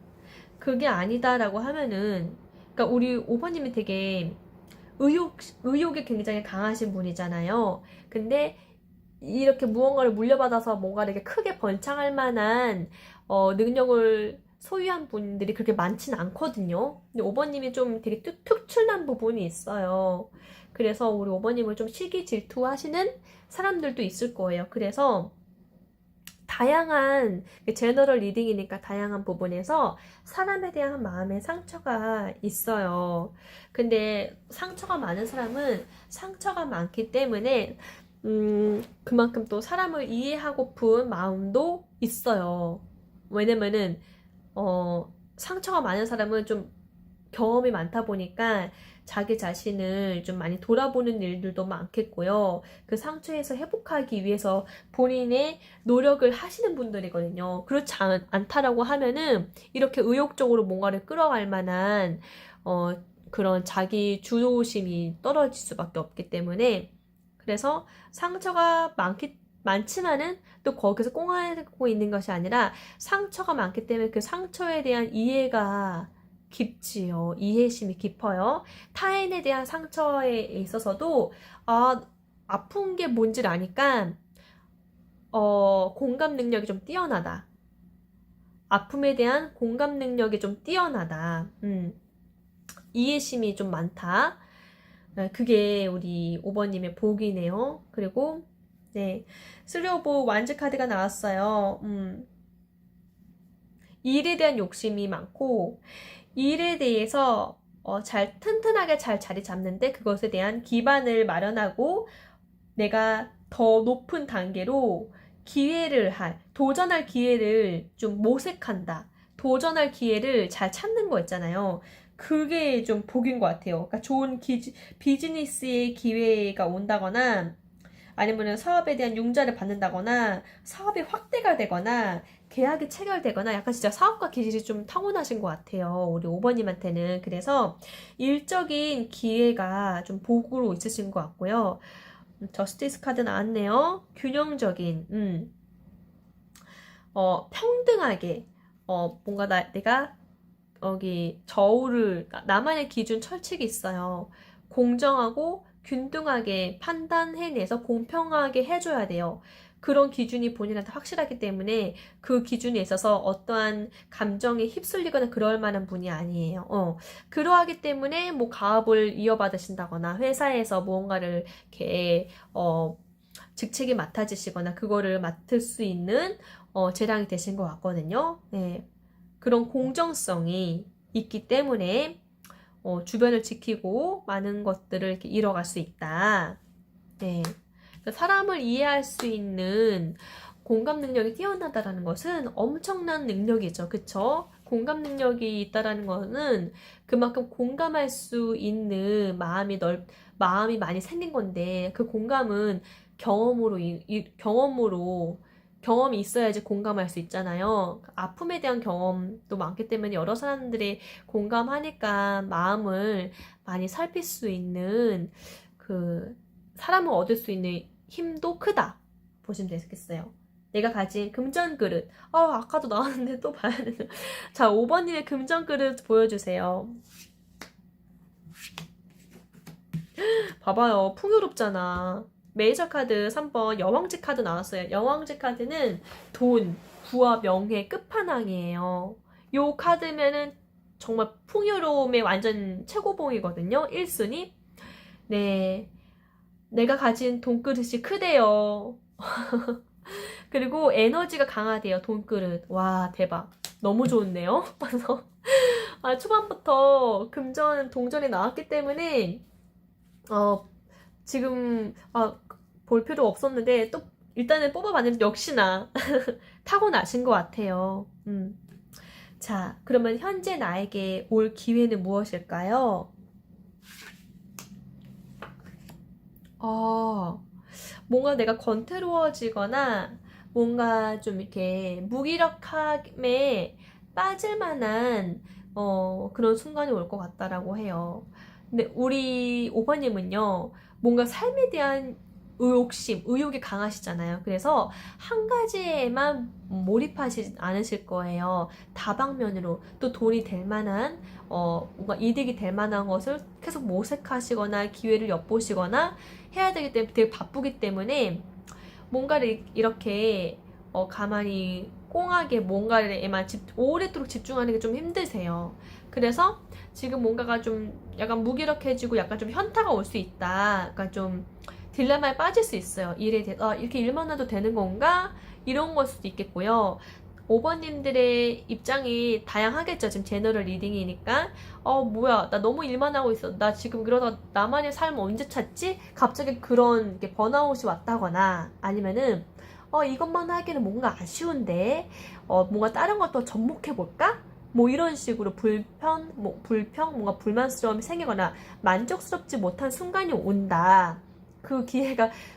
[SPEAKER 1] 그게 아니다라고 하면은, 그러니까 우리 5번님이 되게 의욕이 굉장히 강하신 분이잖아요. 근데 이렇게 무언가를 물려받아서 뭔가 이렇게 크게 번창할 만한 능력을 소유한 분들이 그렇게 많진 않거든요. 근데 5번님이 좀 되게 특출난 부분이 있어요. 그래서 우리 5번님을 좀 시기 질투하시는 사람들도 있을 거예요. 그래서 다양한 제너럴 리딩이니까 다양한 부분에서 사람에 대한 마음의 상처가 있어요. 근데 상처가 많은 사람은 상처가 많기 때문에 그만큼 또 사람을 이해하고픈 마음도 있어요. 왜냐면은 상처가 많은 사람은 좀 경험이 많다 보니까 자기 자신을 좀 많이 돌아보는 일들도 많겠고요. 그 상처에서 회복하기 위해서 본인의 노력을 하시는 분들이거든요. 그렇지 않다라고 하면은 이렇게 의욕적으로 뭔가를 끌어갈 만한 그런 자기 주도심이 떨어질 수밖에 없기 때문에, 그래서 상처가 많지만은 또 거기서 꽁하고 있는 것이 아니라 상처가 많기 때문에 그 상처에 대한 이해가 깊지요. 이해심이 깊어요. 타인에 대한 상처에 있어서도 아픈 게 뭔지를 아니까 공감 능력이 좀 뛰어나다. 아픔에 대한 공감 능력이 좀 뛰어나다. 이해심이 좀 많다. 그게 우리 5번님의 복이네요. 그리고 네, 3 오브 완즈 카드가 나왔어요. 일에 대한 욕심이 많고 일에 대해서 잘 튼튼하게 잘 자리 잡는데 그것에 대한 기반을 마련하고 내가 더 높은 단계로 도전할 기회를 좀 모색한다. 도전할 기회를 잘 찾는 거 있잖아요. 그게 좀 복인 것 같아요. 그러니까 좋은 비즈니스의 기회가 온다거나 아니면 사업에 대한 융자를 받는다거나 사업이 확대가 되거나 계약이 체결되거나 약간 진짜 사업가 기질이 좀 타고나신 것 같아요. 우리 5번님한테는. 그래서 일적인 기회가 좀 복으로 있으신 것 같고요. 저스티스 카드 나왔네요. 균형적인, 평등하게, 뭔가 내가 여기 나만의 기준 철칙이 있어요. 공정하고 균등하게 판단해내서 공평하게 해줘야 돼요. 그런 기준이 본인한테 확실하기 때문에 그 기준에 있어서 어떠한 감정에 휩쓸리거나 그럴 만한 분이 아니에요. 그러하기 때문에 뭐 가업을 이어받으신다거나 회사에서 무언가를 이렇게 직책이 맡아지시거나 그거를 맡을 수 있는 재량이 되신 것 같거든요. 네. 그런 공정성이 있기 때문에 주변을 지키고 많은 것들을 이렇게 이뤄갈 수 있다. 네. 그러니까 사람을 이해할 수 있는 공감 능력이 뛰어나다라는 것은 엄청난 능력이죠. 그쵸? 공감 능력이 있다라는 것은 그만큼 공감할 수 있는 마음이 많이 생긴 건데 그 공감은 경험이 있어야지 공감할 수 있잖아요. 아픔에 대한 경험도 많기 때문에 여러 사람들이 공감하니까 마음을 많이 살필 수 있는 사람을 얻을 수 있는 힘도 크다 보시면 되겠어요. 내가 가진 금전그릇. 아까도 나왔는데 또 봐야 되나. 자, 5번님의 금전그릇 보여주세요. 봐봐요. 풍요롭잖아. 메이저 카드 3번 여왕지 카드 나왔어요. 여왕지 카드는 돈, 부와 명예 끝판왕이에요. 요 카드면은 정말 풍요로움의 완전 최고봉이거든요. 1순위. 네. 내가 가진 돈그릇이 크대요. 그리고 에너지가 강하대요. 돈그릇. 와, 대박. 너무 좋은데요? 그래서 초반부터 동전이 나왔기 때문에 지금 볼 필요 없었는데 또 일단은 뽑아봤는데 역시나 타고나신 것 같아요. 자, 그러면 현재 나에게 올 기회는 무엇일까요? 뭔가 내가 권태로워지거나 뭔가 좀 이렇게 무기력함에 빠질 만한 그런 순간이 올 것 같다라고 해요. 근데 우리 5번님은요, 뭔가 삶에 대한 의욕이 강하시잖아요. 그래서 한 가지에만 몰입하지 않으실 거예요. 다방면으로 또 돈이 될 만한 뭔가 이득이 될 만한 것을 계속 모색하시거나 기회를 엿보시거나 해야 되기 때문에 되게 바쁘기 때문에 뭔가를 이렇게 가만히 꽁하게 뭔가에만 오랫도록 집중하는 게 좀 힘드세요. 그래서 지금 뭔가가 좀 약간 무기력해지고 약간 좀 현타가 올 수 있다. 약간 좀 딜레마에 빠질 수 있어요. 일에 대해서 이렇게 일만 해도 되는 건가? 이런 걸 수도 있겠고요. 5번님들의 입장이 다양하겠죠. 지금 제너럴 리딩이니까 뭐야 나 너무 일만 하고 있어. 나 지금 그러다 나만의 삶 언제 찾지? 갑자기 그런 번아웃이 왔다거나 아니면은 이것만 하기는 뭔가 아쉬운데 뭔가 다른 것도 접목해볼까? 뭐 이런 식으로 뭔가 불만스러움이 생기거나 만족스럽지 못한 순간이 온다.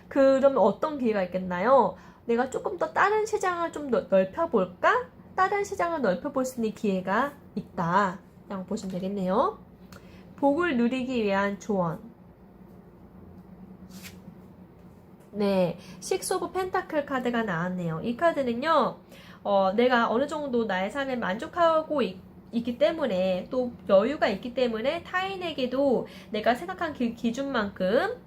[SPEAKER 1] 그러면 어떤 기회가 있겠나요? 내가 조금 더 다른 시장을 좀 넓혀볼까? 다른 시장을 넓혀볼 수 있는 기회가 있다. 라고 보시면 되겠네요. 복을 누리기 위한 조언. 네, 식스 오브 펜타클 카드가 나왔네요. 이 카드는요, 내가 어느 정도 나의 삶에 만족하고 있기 때문에 또 여유가 있기 때문에 타인에게도 내가 생각한 기준만큼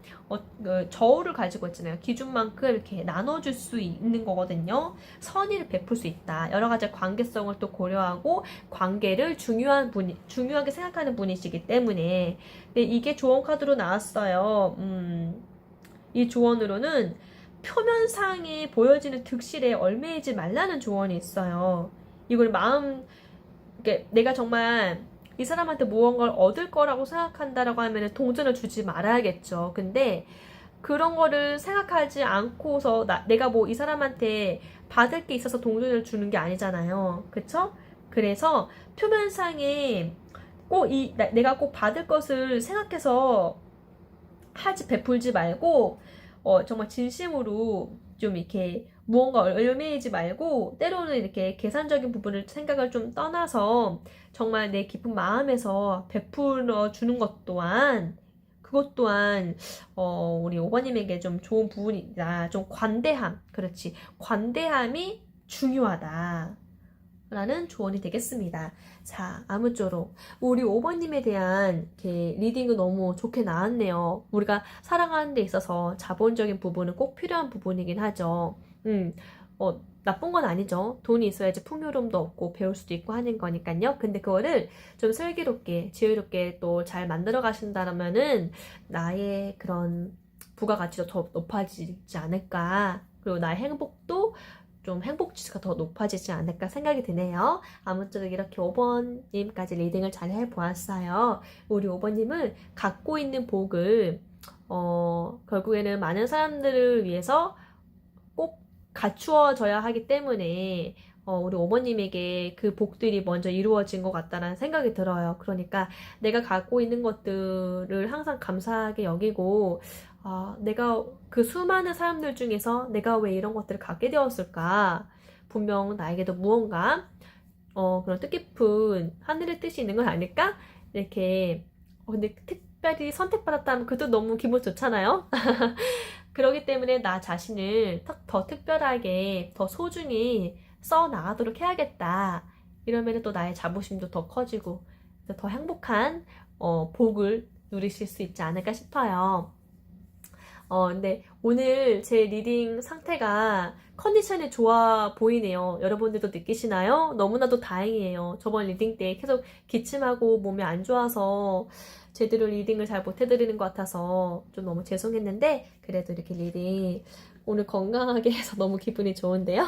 [SPEAKER 1] 저울을 가지고 있잖아요. 기준만큼 이렇게 나눠줄 수 있는 거거든요. 선의를 베풀 수 있다. 여러 가지 관계성을 또 고려하고 관계를 중요하게 생각하는 분이시기 때문에 근데 이게 조언 카드로 나왔어요. 이 조언으로는 표면상에 보여지는 득실에 얽매이지 말라는 조언이 있어요. 이걸 내가 정말 이 사람한테 무언가를 얻을 거라고 생각한다라고 하면 동전을 주지 말아야겠죠. 근데 그런 거를 생각하지 않고서 내가 뭐 이 사람한테 받을 게 있어서 동전을 주는 게 아니잖아요. 그쵸? 그래서 표면상에 내가 꼭 받을 것을 생각해서 베풀지 말고 정말 진심으로 좀 이렇게 무언가 얽매이지 말고 때로는 이렇게 계산적인 부분을 생각을 좀 떠나서 정말 내 깊은 마음에서 베풀어 주는 그것 또한 우리 5번님에게 좀 좋은 부분이다. 좀 그렇지. 관대함이 중요하다. 라는 조언이 되겠습니다. 자, 아무쪼록 우리 5번님에 대한 리딩은 너무 좋게 나왔네요. 우리가 살아가는 데 있어서 자본적인 부분은 꼭 필요한 부분이긴 하죠. 나쁜 건 아니죠. 돈이 있어야지 풍요로움도 없고 배울 수도 있고 하는 거니까요. 근데 그거를 좀 슬기롭게, 지혜롭게 또 잘 만들어 가신다면은 나의 그런 부가가치도 더 높아지지 않을까. 그리고 나의 행복도 좀 행복지수가 더 높아지지 않을까 생각이 드네요. 아무쪼록 이렇게 5번님까지 리딩을 잘 해보았어요. 우리 5번님은 갖고 있는 복을 결국에는 많은 사람들을 위해서 꼭 갖추어져야 하기 때문에 우리 5번님에게 그 복들이 먼저 이루어진 것 같다는 생각이 들어요. 그러니까 내가 갖고 있는 것들을 항상 감사하게 여기고 내가 그 수많은 사람들 중에서 내가 왜 이런 것들을 갖게 되었을까? 분명 나에게도 무언가 그런 뜻깊은 하늘의 뜻이 있는 건 아닐까? 이렇게 근데 특별히 선택받았다면 그것도 너무 기분 좋잖아요. 그렇기 때문에 나 자신을 더 특별하게 더 소중히 써 나가도록 해야겠다. 이러면 또 나의 자부심도 더 커지고 더 행복한 복을 누리실 수 있지 않을까 싶어요. 근데 오늘 제 리딩 상태가 컨디션이 좋아 보이네요. 여러분들도 느끼시나요? 너무나도 다행이에요. 저번 리딩 때 계속 기침하고 몸이 안 좋아서 제대로 리딩을 잘 못 해드리는 것 같아서 좀 너무 죄송했는데 그래도 이렇게 리딩 오늘 건강하게 해서 너무 기분이 좋은데요.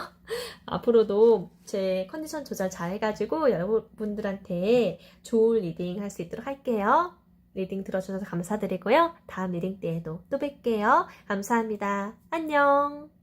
[SPEAKER 1] 앞으로도 제 컨디션 조절 잘 해가지고 여러분들한테 좋은 리딩 할 수 있도록 할게요. 리딩 들어주셔서 감사드리고요. 다음 리딩 때에도 또 뵐게요. 감사합니다. 안녕.